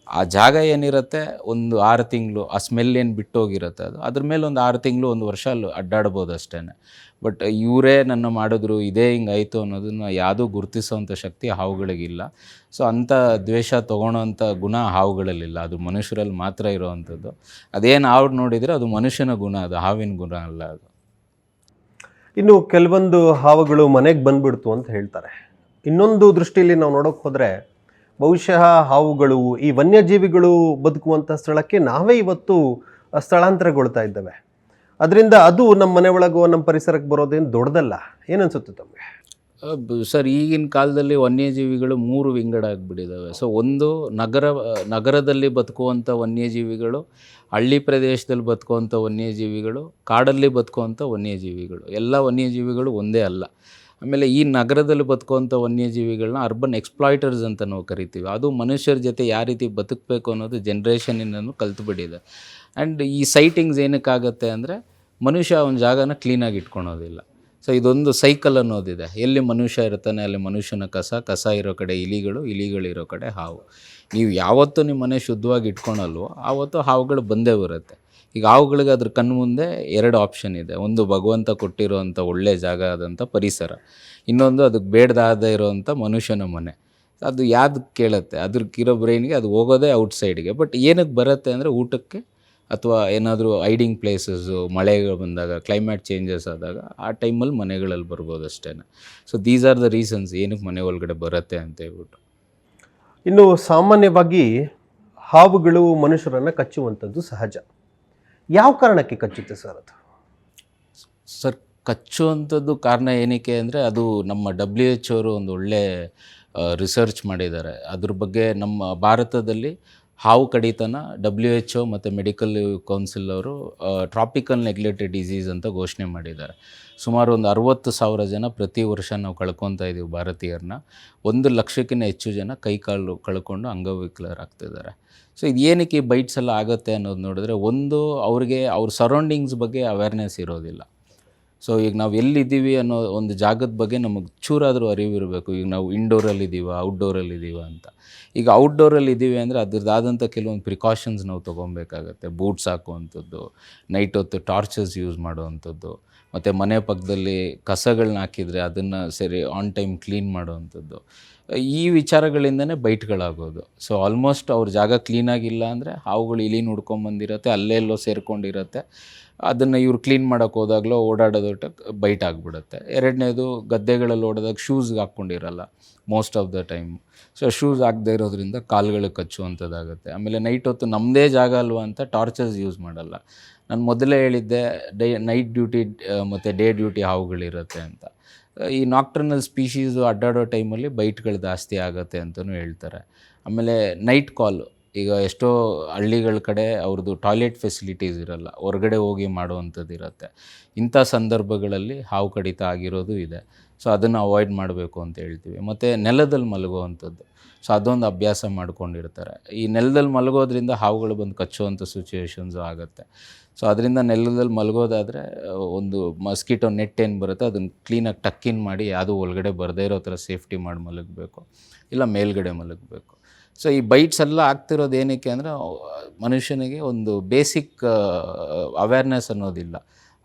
ಆ ಜಾಗ ಏನಿರುತ್ತೆ ಒಂದು 6 ತಿಂಗಳು, ಆ ಸ್ಮೆಲ್ ಏನು ಬಿಟ್ಟೋಗಿರುತ್ತೆ ಅದು, ಅದ್ರ ಮೇಲೆ ಒಂದು 6 ತಿಂಗಳು 1 ವರ್ಷ ಅಲ್ಲಿ ಅಡ್ಡಾಡ್ಬೋದು ಅಷ್ಟೇ. ಬಟ್ ಇವರೇ ನನ್ನ ಮಾಡಿದ್ರು, ಇದೇ ಹಿಂಗಾಯಿತು ಅನ್ನೋದನ್ನು ಯಾವುದೂ ಗುರುತಿಸೋವಂಥ ಶಕ್ತಿ ಹಾವುಗಳಿಗಿಲ್ಲ. ಸೊ ಅಂಥ ದ್ವೇಷ ತೊಗೊಳೋವಂಥ ಗುಣ ಹಾವುಗಳಲ್ಲಿಲ್ಲ, ಅದು ಮನುಷ್ಯರಲ್ಲಿ ಮಾತ್ರ ಇರೋವಂಥದ್ದು. ಅದೇನು ಹಾವು ನೋಡಿದರೆ ಅದು ಮನುಷ್ಯನ ಗುಣ, ಅದು ಹಾವಿನ ಗುಣ ಅಲ್ಲ ಅದು. ಇನ್ನು ಕೆಲವೊಂದು ಹಾವುಗಳು ಮನೆಗೆ ಬಂದ್ಬಿಡ್ತು ಅಂತ ಹೇಳ್ತಾರೆ. ಇನ್ನೊಂದು ದೃಷ್ಟಿಯಲ್ಲಿ ನಾವು ನೋಡೋಕೆ ಹೋದರೆ ಬಹುಶಃ ಹಾವುಗಳು ಈ ವನ್ಯಜೀವಿಗಳು ಬದುಕುವಂಥ ಸ್ಥಳಕ್ಕೆ ನಾವೇ ಇವತ್ತು ಸ್ಥಳಾಂತರಗೊಳ್ತಾ ಇದ್ದೇವೆ. ಅದರಿಂದ ಅದು ನಮ್ಮ ಮನೆ ಒಳಗೋ ನಮ್ಮ ಪರಿಸರಕ್ಕೆ ಬರೋದೇನು ದೊಡ್ಡದಲ್ಲ. ಏನನ್ಸುತ್ತೆ ತಮಗೆ? ಸರ್, ಈಗಿನ ಕಾಲದಲ್ಲಿ ವನ್ಯಜೀವಿಗಳು 3 ವಿಂಗಡ ಆಗಿಬಿಟ್ಟಿದ್ದಾವೆ. ಸೊ ಒಂದು ನಗರದಲ್ಲಿ ಬದುಕುವಂಥ ವನ್ಯಜೀವಿಗಳು, ಹಳ್ಳಿ ಪ್ರದೇಶದಲ್ಲಿ ಬದುಕುವಂಥ ವನ್ಯಜೀವಿಗಳು, ಕಾಡಲ್ಲಿ ಬದುಕುವಂಥ ವನ್ಯಜೀವಿಗಳು. ಎಲ್ಲ ವನ್ಯಜೀವಿಗಳು ಒಂದೇ ಅಲ್ಲ. ಆಮೇಲೆ ಈ ನಗರದಲ್ಲಿ ಬದುಕುವಂಥ ವನ್ಯಜೀವಿಗಳನ್ನ ಅರ್ಬನ್ ಎಕ್ಸ್ಪ್ಲಾಯ್ಟರ್ಸ್ ಅಂತ ನಾವು ಕರಿತೀವಿ. ಅದು ಮನುಷ್ಯರ ಜೊತೆ ಯಾವ ರೀತಿ ಬದುಕಬೇಕು ಅನ್ನೋದು ಜನ್ರೇಷನಿಂದನೂ ಕಲ್ತುಬಿಟ್ಟಿದೆ. ಆ್ಯಂಡ್ ಈ ಸೈಟಿಂಗ್ಸ್ ಏನಕ್ಕಾಗತ್ತೆ ಅಂದರೆ ಮನುಷ್ಯ ಒಂದು ಜಾಗನ ಕ್ಲೀನಾಗಿ ಇಟ್ಕೊಳೋದಿಲ್ಲ. ಸೊ ಇದೊಂದು ಸೈಕಲ್ ಅನ್ನೋದಿದೆ. ಎಲ್ಲಿ ಮನುಷ್ಯ ಇರ್ತಾನೆ ಅಲ್ಲಿ ಮನುಷ್ಯನ ಕಸ ಇರೋ ಕಡೆ ಇಲಿಗಳಿರೋ ಕಡೆ ಹಾವು. ನೀವು ಯಾವತ್ತೂ ನಿಮ್ಮ ಮನೆ ಶುದ್ಧವಾಗಿ ಇಟ್ಕೊಳಲ್ವೋ ಆವತ್ತು ಹಾವುಗಳು ಬಂದೇ ಬರುತ್ತೆ. ಈಗ ಹಾವುಗಳಿಗೆ ಅದ್ರ ಕಣ್ಣು ಮುಂದೆ 2 ಆಪ್ಷನ್ ಇದೆ. ಒಂದು ಭಗವಂತ ಕೊಟ್ಟಿರೋವಂಥ ಒಳ್ಳೆ ಜಾಗ ಆದಂಥ ಪರಿಸರ, ಇನ್ನೊಂದು ಅದಕ್ಕೆ ಬೇಡದಾದ ಇರೋವಂಥ ಮನುಷ್ಯನ ಮನೆ. ಅದು ಯಾವ್ದು ಕೇಳುತ್ತೆ, ಅದ್ರಕ್ಕಿರೋ ಬ್ರೈನ್ಗೆ ಅದು ಹೋಗೋದೇ ಔಟ್ಸೈಡ್ಗೆ. ಬಟ್ ಏನಕ್ಕೆ ಬರುತ್ತೆ ಅಂದರೆ ಊಟಕ್ಕೆ, ಅಥವಾ ಏನಾದರೂ ಹೈಡಿಂಗ್ ಪ್ಲೇಸಸ್ಸು, ಮಳೆಗಳು ಬಂದಾಗ, ಕ್ಲೈಮೇಟ್ ಚೇಂಜಸ್ ಆದಾಗ ಆ ಟೈಮಲ್ಲಿ ಮನೆಗಳಲ್ಲಿ ಬರ್ಬೋದು ಅಷ್ಟೇ. So these are the reasons ಏನಕ್ಕೆ ಮನೆ ಒಳಗಡೆ ಬರುತ್ತೆ ಅಂತ ಹೇಳ್ಬಿಟ್ಟು. ಇನ್ನು ಸಾಮಾನ್ಯವಾಗಿ ಹಾವುಗಳು ಮನುಷ್ಯರನ್ನು ಕಚ್ಚುವಂಥದ್ದು ಸಹಜ. ಯಾವ ಕಾರಣಕ್ಕೆ ಕಚ್ಚುತ್ತೆ ಸರ್ ಅದು? ಸರ್, ಕಚ್ಚುವಂಥದ್ದು ಕಾರಣ ಏನಕ್ಕೆ ಅಂದರೆ ಅದು ನಮ್ಮ WHO ಅವರು ಒಂದು ಒಳ್ಳೆ ರಿಸರ್ಚ್ ಮಾಡಿದ್ದಾರೆ. ಅದ್ರ ಬಗ್ಗೆ ನಮ್ಮ ಭಾರತದಲ್ಲಿ ಹಾವು ಕಡಿತನ WHO ಮತ್ತು ಮೆಡಿಕಲ್ ಕೌನ್ಸಿಲ್ ಅವರು ಟ್ರಾಪಿಕಲ್ ನೆಗ್ಲೆಕ್ಟೆಡ್ ಡಿಸೀಸ್ ಅಂತ ಘೋಷಣೆ ಮಾಡಿದ್ದಾರೆ. ಸುಮಾರು ಒಂದು 60,000 ಜನ ಪ್ರತಿ ವರ್ಷ ನಾವು ಕಳ್ಕೊತಾ ಇದ್ದೀವಿ ಭಾರತೀಯರನ್ನ. 1 ಲಕ್ಷಕ್ಕಿಂತ ಹೆಚ್ಚು ಜನ ಕೈಕಾಲು ಕಳ್ಕೊಂಡು ಅಂಗವಿಕಲರಾಗ್ತಿದ್ದಾರೆ. ಸೊ ಇದು ಏನಕ್ಕೆ ಈ ಬೈಟ್ಸ್ ಎಲ್ಲ ಆಗುತ್ತೆ ಅನ್ನೋದು ನೋಡಿದ್ರೆ, ಒಂದು ಅವ್ರಿಗೆ ಅವ್ರ ಸರೌಂಡಿಂಗ್ಸ್ ಬಗ್ಗೆ ಅವೇರ್ನೆಸ್ ಇರೋದಿಲ್ಲ. ಸೊ ಈಗ ನಾವು ಎಲ್ಲಿದ್ದೀವಿ ಅನ್ನೋ ಒಂದು ಜಾಗದ ಬಗ್ಗೆ ನಮಗೆ ಚೂರಾದರೂ ಅರಿವಿರಬೇಕು. ಈಗ ನಾವು ಇಂಡೋರಲ್ಲಿದ್ದೀವ, ಔಟ್ಡೋರಲ್ಲಿದ್ದೀವ ಅಂತ. ಈಗ ಔಟ್ಡೋರಲ್ಲಿ ಇದ್ದೀವಿ ಅಂದರೆ ಅದ್ರದ್ದಾದಂಥ ಕೆಲವೊಂದು ಪ್ರಿಕಾಷನ್ಸ್ ನಾವು ತೊಗೊಬೇಕಾಗತ್ತೆ. ಬೂಟ್ಸ್ ಹಾಕುವಂಥದ್ದು, ನೈಟ್ ಹೊತ್ತು ಟಾರ್ಚಸ್ ಯೂಸ್ ಮಾಡುವಂಥದ್ದು, ಮತ್ತು ಮನೆ ಪಕ್ಕದಲ್ಲಿ ಕಸಗಳನ್ನ ಹಾಕಿದರೆ ಅದನ್ನು ಸರಿ ಆನ್ ಟೈಮ್ ಕ್ಲೀನ್ ಮಾಡುವಂಥದ್ದು. ಈ ವಿಚಾರಗಳಿಂದನೇ ಬೈಟ್ಗಳಾಗೋದು. ಸೊ ಆಲ್ಮೋಸ್ಟ್ ಅವ್ರ ಜಾಗ ಕ್ಲೀನಾಗಿಲ್ಲ ಅಂದರೆ ಹಾವುಗಳು ಇಲಿ ಹುಡ್ಕೊಂಬಂದಿರುತ್ತೆ, ಅಲ್ಲೇ ಎಲ್ಲೋ ಸೇರ್ಕೊಂಡಿರುತ್ತೆ. ಅದನ್ನು ಇವ್ರು ಕ್ಲೀನ್ ಮಾಡೋಕ್ಕೆ ಹೋದಾಗಲೋ ಓಡಾಡೋದೊಟ್ಟು ಬೈಟ್ ಆಗಿಬಿಡುತ್ತೆ. ಎರಡನೇದು, ಗದ್ದೆಗಳಲ್ಲಿ ಓಡೋದಾಗ ಶೂಸ್ಗೆ ಹಾಕ್ಕೊಂಡಿರಲ್ಲ most of the time. So shoes ಹಾಕದೇ ಇರೋದ್ರಿಂದ ಕಾಲುಗಳಿಗೆ ಕಚ್ಚುವಂಥದ್ದಾಗುತ್ತೆ. ಆಮೇಲೆ ನೈಟ್ ಹೊತ್ತು ನಮ್ಮದೇ ಜಾಗ ಅಲ್ವಾ ಅಂತ ಟಾರ್ಚರ್ಸ್ ಯೂಸ್ ಮಾಡಲ್ಲ. ನಾನು ಮೊದಲೇ ಹೇಳಿದ್ದೆ, ನೈಟ್ ಡ್ಯೂಟಿ ಮತ್ತು ಡೇ ಡ್ಯೂಟಿ ಹಾವುಗಳಿರುತ್ತೆ ಅಂತ. ಈ ನಾಕ್ಟರ್ನಲ್ ಸ್ಪೀಷೀಸು ಅಡ್ಡಾಡೋ ಟೈಮಲ್ಲಿ ಬೈಟ್ಗಳು ಜಾಸ್ತಿ ಆಗುತ್ತೆ ಅಂತಲೂ ಹೇಳ್ತಾರೆ. ಆಮೇಲೆ ನೈಟ್ ಕಾಲು, ಈಗ ಎಷ್ಟೋ ಹಳ್ಳಿಗಳ ಕಡೆ ಅವ್ರದ್ದು ಟಾಯ್ಲೆಟ್ ಫೆಸಿಲಿಟೀಸ್ ಇರಲ್ಲ, ಹೊರಗಡೆ ಹೋಗಿ ಮಾಡುವಂಥದ್ದು ಇರುತ್ತೆ. ಇಂಥ ಸಂದರ್ಭಗಳಲ್ಲಿ ಹಾವು ಕಡಿತ ಆಗಿರೋದು ಇದೆ. ಸೊ ಅದನ್ನು ಅವಾಯ್ಡ್ ಮಾಡಬೇಕು ಅಂತ ಹೇಳ್ತೀವಿ. ಮತ್ತು ನೆಲದಲ್ಲಿ ಮಲಗುವಂಥದ್ದು, ಸೊ ಅದೊಂದು ಅಭ್ಯಾಸ ಮಾಡ್ಕೊಂಡಿರ್ತಾರೆ. ಈ ನೆಲದಲ್ಲಿ ಮಲಗೋದ್ರಿಂದ ಹಾವುಗಳು ಬಂದು ಕಚ್ಚುವಂಥ ಸಿಚುವೇಶನ್ಸು ಆಗುತ್ತೆ. ಸೊ ಅದರಿಂದ ನೆಲದಲ್ಲಿ ಮಲಗೋದಾದರೆ ಒಂದು ಮಸ್ಕಿಟೋ ನೆಟ್ ಏನು ಬರುತ್ತೆ ಅದನ್ನು ಕ್ಲೀನಾಗಿ ಟಕ್ಕಿನ್ ಮಾಡಿ ಯಾವುದೂ ಒಳಗಡೆ ಬರದೇ ಇರೋ ಥರ ಸೇಫ್ಟಿ ಮಾಡಿ ಮಲಗಬೇಕು, ಇಲ್ಲ ಮೇಲ್ಗಡೆ ಮಲಗಬೇಕು. ಸೊ ಈ ಬೈಟ್ಸ್ ಎಲ್ಲ ಆಗ್ತಿರೋದು ಏನಕ್ಕೆ ಅಂದರೆ ಮನುಷ್ಯನಿಗೆ ಒಂದು ಬೇಸಿಕ್ ಅವೇರ್ನೆಸ್ ಅನ್ನೋದಿಲ್ಲ.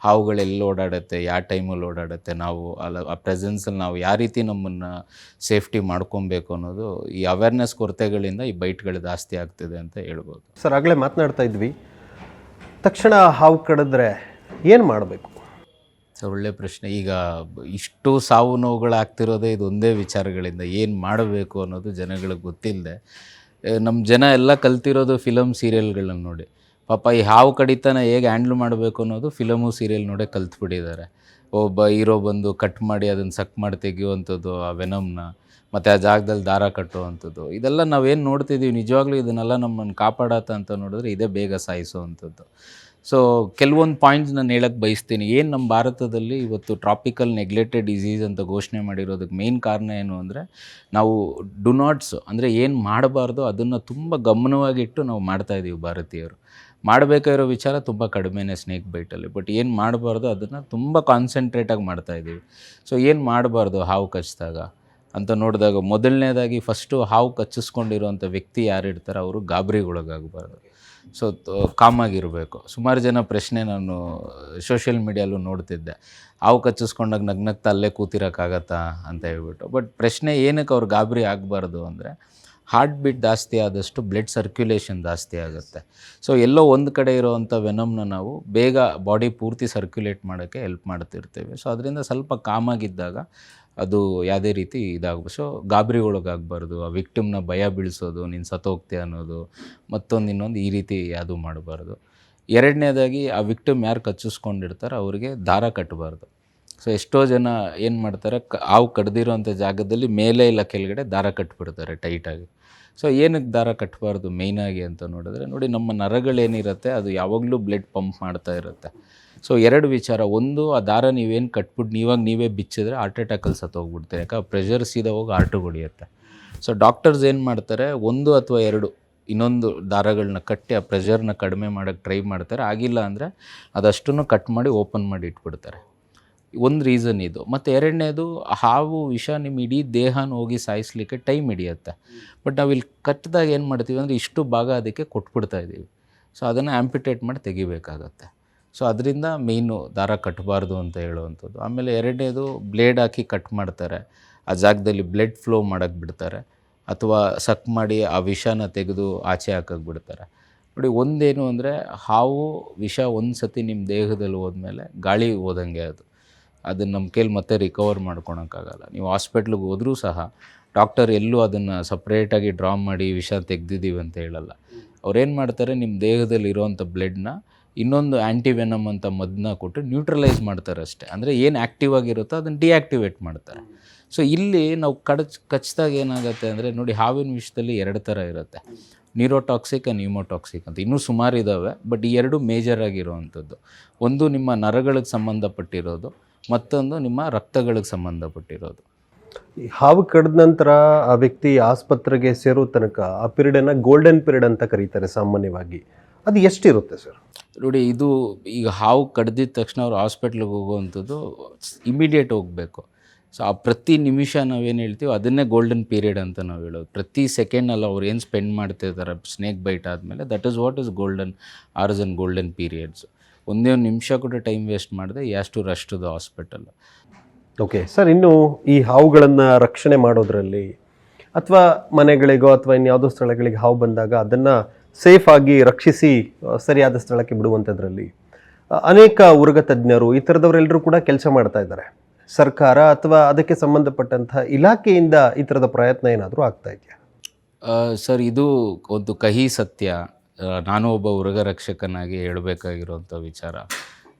ಹಾವುಗಳೆಲ್ಲಿ ಓಡಾಡುತ್ತೆ, ಯಾವ ಟೈಮಲ್ಲಿ ಓಡಾಡುತ್ತೆ, ನಾವು ಆ ಪ್ರೆಸೆನ್ಸಲ್ಲಿ ನಾವು ಯಾವ ರೀತಿ ನಮ್ಮನ್ನು ಸೇಫ್ಟಿ ಮಾಡ್ಕೊಬೇಕು ಅನ್ನೋದು ಈ ಅವೇರ್ನೆಸ್ ಕೊರತೆಗಳಿಂದ ಈ ಬೈಟ್ಗಳು ಜಾಸ್ತಿ ಆಗ್ತಿದೆ ಅಂತ ಹೇಳ್ಬೋದು. ಸರ್, ಆಗಲೇ ಮಾತನಾಡ್ತಾ ಇದ್ವಿ, ತಕ್ಷಣ ಹಾವು ಕಡಿದ್ರೆ ಏನು ಮಾಡಬೇಕು? ಸರ್, ಒಳ್ಳೆ ಪ್ರಶ್ನೆ. ಈಗ ಇಷ್ಟು ಸಾವು ನೋವುಗಳಾಗ್ತಿರೋದೇ ಇದೊಂದೇ ವಿಚಾರಗಳಿಂದ. ಏನು ಮಾಡಬೇಕು ಅನ್ನೋದು ಜನಗಳಿಗೆ ಗೊತ್ತಿಲ್ಲದೆ, ನಮ್ಮ ಜನ ಎಲ್ಲ ಕಲ್ತಿರೋದು ಫಿಲಮ್ ಸೀರಿಯಲ್ಗಳನ್ನ ನೋಡಿ. ಪಾಪ ಈ ಹಾವು ಕಡಿತನ ಹೇಗೆ ಹ್ಯಾಂಡ್ಲ್ ಮಾಡಬೇಕು ಅನ್ನೋದು ಫಿಲಮು ಸೀರಿಯಲ್ ನೋಡೇ ಕಲ್ತ್ಬಿಟ್ಟಿದ್ದಾರೆ. ಒಬ್ಬ ಹೀರೋ ಬಂದು ಕಟ್ ಮಾಡಿ ಅದನ್ನು ಸಕ್ ಮಾಡಿ ತೆಗೆಯುವಂಥದ್ದು, ಆ ವೆನಮ್ನ, ಮತ್ತು ಆ ಜಾಗದಲ್ಲಿ ದಾರ ಕಟ್ಟುವಂಥದ್ದು, ಇದೆಲ್ಲ ನಾವೇನು ನೋಡ್ತಿದ್ದೀವಿ. ನಿಜವಾಗ್ಲೂ ಇದನ್ನೆಲ್ಲ ನಮ್ಮನ್ನು ಕಾಪಾಡತ್ತ ಅಂತ ನೋಡಿದ್ರೆ ಇದೇ ಬೇಗ ಸಾಯಿಸುವಂಥದ್ದು. ಸೊ ಕೆಲವೊಂದು ಪಾಯಿಂಟ್ಸ್ ನಾನು ಹೇಳಕ್ಕೆ ಬಯಸ್ತೀನಿ. ಏನು ನಮ್ಮ ಭಾರತದಲ್ಲಿ ಇವತ್ತು ಟ್ರಾಪಿಕಲ್ ನೆಗ್ಲೆಕ್ಟೆಡ್ ಡಿಸೀಸ್ ಅಂತ ಘೋಷಣೆ ಮಾಡಿರೋದಕ್ಕೆ ಮೇನ್ ಕಾರಣ ಏನು ಅಂದರೆ, ನಾವು ಡು ನಾಟ್ಸ್ ಅಂದರೆ ಏನು ಮಾಡಬಾರ್ದು ಅದನ್ನು ತುಂಬ ಗಮನವಾಗಿಟ್ಟು ನಾವು ಮಾಡ್ತಾಯಿದ್ದೀವಿ ಭಾರತೀಯರು. ಮಾಡಬೇಕಾಗಿರೋ ವಿಚಾರ ತುಂಬ ಕಡಿಮೆನೇ ಸ್ನೇಕ್ ಬೈಟಲ್ಲಿ, ಬಟ್ ಏನು ಮಾಡಬಾರ್ದು ಅದನ್ನು ತುಂಬ ಕಾನ್ಸಂಟ್ರೇಟಾಗಿ ಮಾಡ್ತಾಯಿದ್ದೀವಿ. ಸೊ ಏನು ಮಾಡಬಾರ್ದು ಹಾವು ಕಚ್ಚಿದಾಗ ಅಂತ ನೋಡಿದಾಗ, ಮೊದಲನೇದಾಗಿ ಫಸ್ಟು ಹಾವು ಕಚ್ಚಿಸ್ಕೊಂಡಿರೋಂಥ ವ್ಯಕ್ತಿ ಯಾರು ಇರ್ತಾರೆ ಅವರು ಗಾಬರಿಗೊಳಗಾಗಬಾರ್ದು. ಸೊ ಕಾಮಾಗಿರಬೇಕು. ಸುಮಾರು ಜನ ಪ್ರಶ್ನೆ ನಾನು ಸೋಷಿಯಲ್ ಮೀಡಿಯಲ್ಲೂ ನೋಡ್ತಿದ್ದೆ, ಹಾವು ಕಚ್ಚಿಸ್ಕೊಂಡಾಗ ನಗ್ನಗ್ತಾ ಅಲ್ಲೇ ಕೂತಿರೋಕ್ಕಾಗತ್ತಾ ಅಂತ ಹೇಳ್ಬಿಟ್ಟು. ಬಟ್ ಪ್ರಶ್ನೆ ಏನಕ್ಕೆ ಅವ್ರು ಗಾಬರಿ ಆಗಬಾರ್ದು ಅಂದರೆ, ಹಾರ್ಟ್ ಬೀಟ್ ಜಾಸ್ತಿ ಆದಷ್ಟು ಬ್ಲಡ್ ಸರ್ಕ್ಯುಲೇಷನ್ ಜಾಸ್ತಿ ಆಗುತ್ತೆ. ಸೊ ಎಲ್ಲೋ ಒಂದು ಕಡೆ ಇರೋವಂಥ ವೆನಮ್ನ ನಾವು ಬೇಗ ಬಾಡಿ ಪೂರ್ತಿ ಸರ್ಕ್ಯುಲೇಟ್ ಮಾಡೋಕ್ಕೆ ಹೆಲ್ಪ್ ಮಾಡ್ತಿರ್ತೀವಿ. ಸೊ ಅದರಿಂದ ಸ್ವಲ್ಪ ಕಾಮಾಗಿದ್ದಾಗ ಅದು ಯಾವುದೇ ರೀತಿ ಇದಾಗಬೇಕು. ಸೊ ಗಾಬರಿಗೊಳಗಾಗಬಾರ್ದು, ಆ ವಿಕ್ಟಿಮ್ನ ಭಯ ಬೀಳಿಸೋದು, ನೀನು ಸತ್ತೋಗ್ತೀಯ ಅನ್ನೋದು, ಇನ್ನೊಂದು ಈ ರೀತಿ ಯಾವುದೂ ಮಾಡಬಾರ್ದು. ಎರಡನೇದಾಗಿ, ಆ ವಿಕ್ಟಿಮ್ ಯಾರು ಕಚ್ಚಿಸ್ಕೊಂಡಿರ್ತಾರೆ ಅವ್ರಿಗೆ ದಾರ ಕಟ್ಟಬಾರ್ದು. ಸೊ ಎಷ್ಟೋ ಜನ ಏನು ಮಾಡ್ತಾರೆ, ಹಾವು ಕಡ್ದಿರೋಂಥ ಜಾಗದಲ್ಲಿ ಮೇಲೆ ಇಲ್ಲ ಕೆಳಗಡೆ ದಾರ ಕಟ್ಟಿಬಿಡ್ತಾರೆ ಟೈಟಾಗಿ. ಸೊ ಏನಕ್ಕೆ ದಾರ ಕಟ್ಟಬಾರ್ದು ಮೇಯ್ನಾಗಿ ಅಂತ ನೋಡಿದ್ರೆ, ನೋಡಿ ನಮ್ಮ ನರಗಳೇನಿರುತ್ತೆ ಅದು ಯಾವಾಗಲೂ ಬ್ಲಡ್ ಪಂಪ್ ಮಾಡ್ತಾ ಇರುತ್ತೆ. ಸೊ ಎರಡು ವಿಚಾರ. ಒಂದು, ಆ ದಾರ ನೀವೇನು ಕಟ್ಬಿಟ್ಟು ನೀವೇ ಬಿಚ್ಚಿದ್ರೆ ಹಾರ್ಟ್ ಅಟ್ಯಾಕಲ್ಲಿ ಸತ್ತೋಗ್ಬಿಡ್ತೀರಿ. ಯಾಕೆ ಪ್ರೆಷರ್ ಸೀದಾ ಹೋಗಿ ಹಾರ್ಟಿಗೆ ಹೊಡಿಯುತ್ತೆ. ಸೊ ಡಾಕ್ಟರ್ಸ್ ಏನು ಮಾಡ್ತಾರೆ, 1 ಅಥವಾ 2 ಇನ್ನೊಂದು ದಾರಗಳನ್ನ ಕಟ್ಟಿ ಆ ಪ್ರೆಷರ್ನ ಕಡಿಮೆ ಮಾಡೋಕ್ಕೆ ಟ್ರೈ ಮಾಡ್ತಾರೆ. ಆಗಿಲ್ಲ ಅಂದರೆ ಅದಷ್ಟನ್ನು ಕಟ್ ಮಾಡಿ ಓಪನ್ ಮಾಡಿ ಇಟ್ಬಿಡ್ತಾರೆ. ಒಂದು ರೀಸನ್ ಇದು. ಮತ್ತು ಎರಡನೇದು, ಹಾವು ವಿಷ ನಿಮ್ಮ ಇಡೀ ದೇಹನ ಹೋಗಿ ಸಾಯಿಸಲಿಕ್ಕೆ ಟೈಮ್ ಹಿಡಿಯುತ್ತೆ. ಬಟ್ ನಾವು ಇಲ್ಲಿ ಕಟ್ಟಿದಾಗ ಏನು ಮಾಡ್ತೀವಿ ಅಂದರೆ ಇಷ್ಟು ಭಾಗ ಅದಕ್ಕೆ ಕೊಟ್ಬಿಡ್ತಾ ಇದ್ದೀವಿ. ಸೊ ಅದನ್ನು ಆ್ಯಂಪಿಟೇಟ್ ಮಾಡಿ ತೆಗಿಬೇಕಾಗತ್ತೆ. ಸೊ ಅದರಿಂದ ಮೇಯ್ನು ದಾರ ಕಟ್ಟಬಾರ್ದು ಅಂತ ಹೇಳುವಂಥದ್ದು. ಆಮೇಲೆ ಎರಡನೇದು, ಬ್ಲೇಡ್ ಹಾಕಿ ಕಟ್ ಮಾಡ್ತಾರೆ, ಆ ಜಾಗದಲ್ಲಿ ಬ್ಲಡ್ ಫ್ಲೋ ಮಾಡೋಕ್ಕೆ ಬಿಡ್ತಾರೆ, ಅಥವಾ ಸಕ್ ಮಾಡಿ ಆ ವಿಷನ ತೆಗೆದು ಆಚೆ ಹಾಕಕ್ಕೆ ಬಿಡ್ತಾರೆ. ನೋಡಿ, ಒಂದೇನು ಅಂದರೆ, ಹಾವು ವಿಷ ಒಂದು ಸತಿ ನಿಮ್ಮ ದೇಹದಲ್ಲಿ ಹೋದ್ಮೇಲೆ ಗಾಳಿ ಹೋದಂಗೆ ಅದನ್ನು ನಮ್ಮ ಕೈಲಿ ಮತ್ತೆ ರಿಕವರ್ ಮಾಡ್ಕೊಳಕ್ಕಾಗಲ್ಲ. ನೀವು ಹಾಸ್ಪಿಟ್ಲಿಗೆ ಹೋದರೂ ಸಹ ಡಾಕ್ಟರ್ ಎಲ್ಲೂ ಅದನ್ನು ಸಪ್ರೇಟಾಗಿ ಡ್ರಾ ಮಾಡಿ ವಿಷ ತೆಗ್ದಿದ್ದೀವಿ ಅಂತ ಹೇಳಲ್ಲ. ಅವ್ರೇನು ಮಾಡ್ತಾರೆ, ನಿಮ್ಮ ದೇಹದಲ್ಲಿ ಇರೋವಂಥ ಬ್ಲಡ್ನ ಇನ್ನೊಂದು ಆ್ಯಂಟಿವೆನಮ್ ಅಂತ ಮದ್ದನ್ನ ಕೊಟ್ಟು ನ್ಯೂಟ್ರಲೈಸ್ ಮಾಡ್ತಾರೆ ಅಷ್ಟೇ. ಅಂದರೆ ಏನು ಆ್ಯಕ್ಟಿವ್ ಆಗಿರುತ್ತೋ ಅದನ್ನು ಡಿಆ್ಯಕ್ಟಿವೇಟ್ ಮಾಡ್ತಾರೆ. ಸೊ ಇಲ್ಲಿ ನಾವು ಕಚ್ಚಿದಾಗ ಏನಾಗುತ್ತೆ ಅಂದರೆ, ನೋಡಿ, ಹಾವಿನ ವಿಷಯದಲ್ಲಿ 2 ಥರ ಇರುತ್ತೆ, ನ್ಯೂರೋಟಾಕ್ಸಿಕ್ ಆ್ಯಂಡ್ ನ್ಯೂಮೋಟಾಕ್ಸಿಕ್ ಅಂತ. ಇನ್ನೂ ಸುಮಾರು ಇದ್ದಾವೆ, ಬಟ್ ಈ 2 ಮೇಜರ್ ಆಗಿರುವಂಥದ್ದು. ಒಂದು ನಿಮ್ಮ ನರಗಳಿಗೆ ಸಂಬಂಧಪಟ್ಟಿರೋದು, ಮತ್ತೊಂದು ನಿಮ್ಮ ರಕ್ತಗಳಿಗೆ ಸಂಬಂಧಪಟ್ಟಿರೋದು. ಈ ಹಾವು ಕಡ್ದ ನಂತರ ಆ ವ್ಯಕ್ತಿ ಆಸ್ಪತ್ರೆಗೆ ಸೇರೋ ತನಕ ಆ ಪೀರಿಯಡನ್ನು ಗೋಲ್ಡನ್ ಪೀರಿಯಡ್ ಅಂತ ಕರೀತಾರೆ ಸಾಮಾನ್ಯವಾಗಿ. ಅದು ಎಷ್ಟಿರುತ್ತೆ ಸರ್? ನೋಡಿ, ಇದು ಈಗ ಹಾವು ಕಡ್ದಿದ ತಕ್ಷಣ ಅವ್ರು ಹಾಸ್ಪಿಟ್ಲಿಗೆ ಹೋಗುವಂಥದ್ದು ಇಮಿಡಿಯೇಟ್ ಹೋಗಬೇಕು. ಸೊ ಆ ಪ್ರತಿ ನಿಮಿಷ ನಾವೇನು ಹೇಳ್ತೀವಿ ಅದನ್ನೇ ಗೋಲ್ಡನ್ ಪೀರಿಯಡ್ ಅಂತ ನಾವು ಹೇಳೋದು. ಪ್ರತಿ ಸೆಕೆಂಡಲ್ಲಿ ಅವ್ರು ಏನು ಸ್ಪೆಂಡ್ ಮಾಡ್ತಿರ್ತಾರೆ ಸ್ನೇಕ್ ಬೈಟ್ ಆದಮೇಲೆ, that is what is golden hours and golden periods. ಒಂದೇ ಒಂದು ನಿಮಿಷ ಕೂಡ ಟೈಮ್ ವೇಸ್ಟ್ ಮಾಡಿದೆ has to rush to the hospital. Okay sir, ಇನ್ನು ಈ ಹಾವುಗಳನ್ನು ರಕ್ಷಣೆ ಮಾಡೋದ್ರಲ್ಲಿ ಅಥವಾ ಮನೆಗಳಿಗೋ ಅಥವಾ ಇನ್ಯಾವುದೋ ಸ್ಥಳಗಳಿಗೆ ಹಾವು ಬಂದಾಗ ಅದನ್ನು ಸೇಫ್ ಆಗಿ ರಕ್ಷಿಸಿ ಸರಿಯಾದ ಸ್ಥಳಕ್ಕೆ ಬಿಡುವಂಥದ್ರಲ್ಲಿ ಅನೇಕ ಉರಗ ತಜ್ಞರು ಈ ಥರದವರೆಲ್ಲರೂ ಕೂಡ ಕೆಲಸ ಮಾಡ್ತಾ ಇದ್ದಾರೆ. ಸರ್ಕಾರ ಅಥವಾ ಅದಕ್ಕೆ ಸಂಬಂಧಪಟ್ಟಂತಹ ಇಲಾಖೆಯಿಂದ ಈ ಥರದ ಪ್ರಯತ್ನ ಏನಾದರೂ ಆಗ್ತಾ ಇದೆಯಾ? ಸರ್, ಇದು ಒಂದು ಕಹಿ ಸತ್ಯ. ನಾನು ಒಬ್ಬ ಉರಗ ರಕ್ಷಕನಾಗಿ ಹೇಳಬೇಕಾಗಿರುವಂಥ ವಿಚಾರ.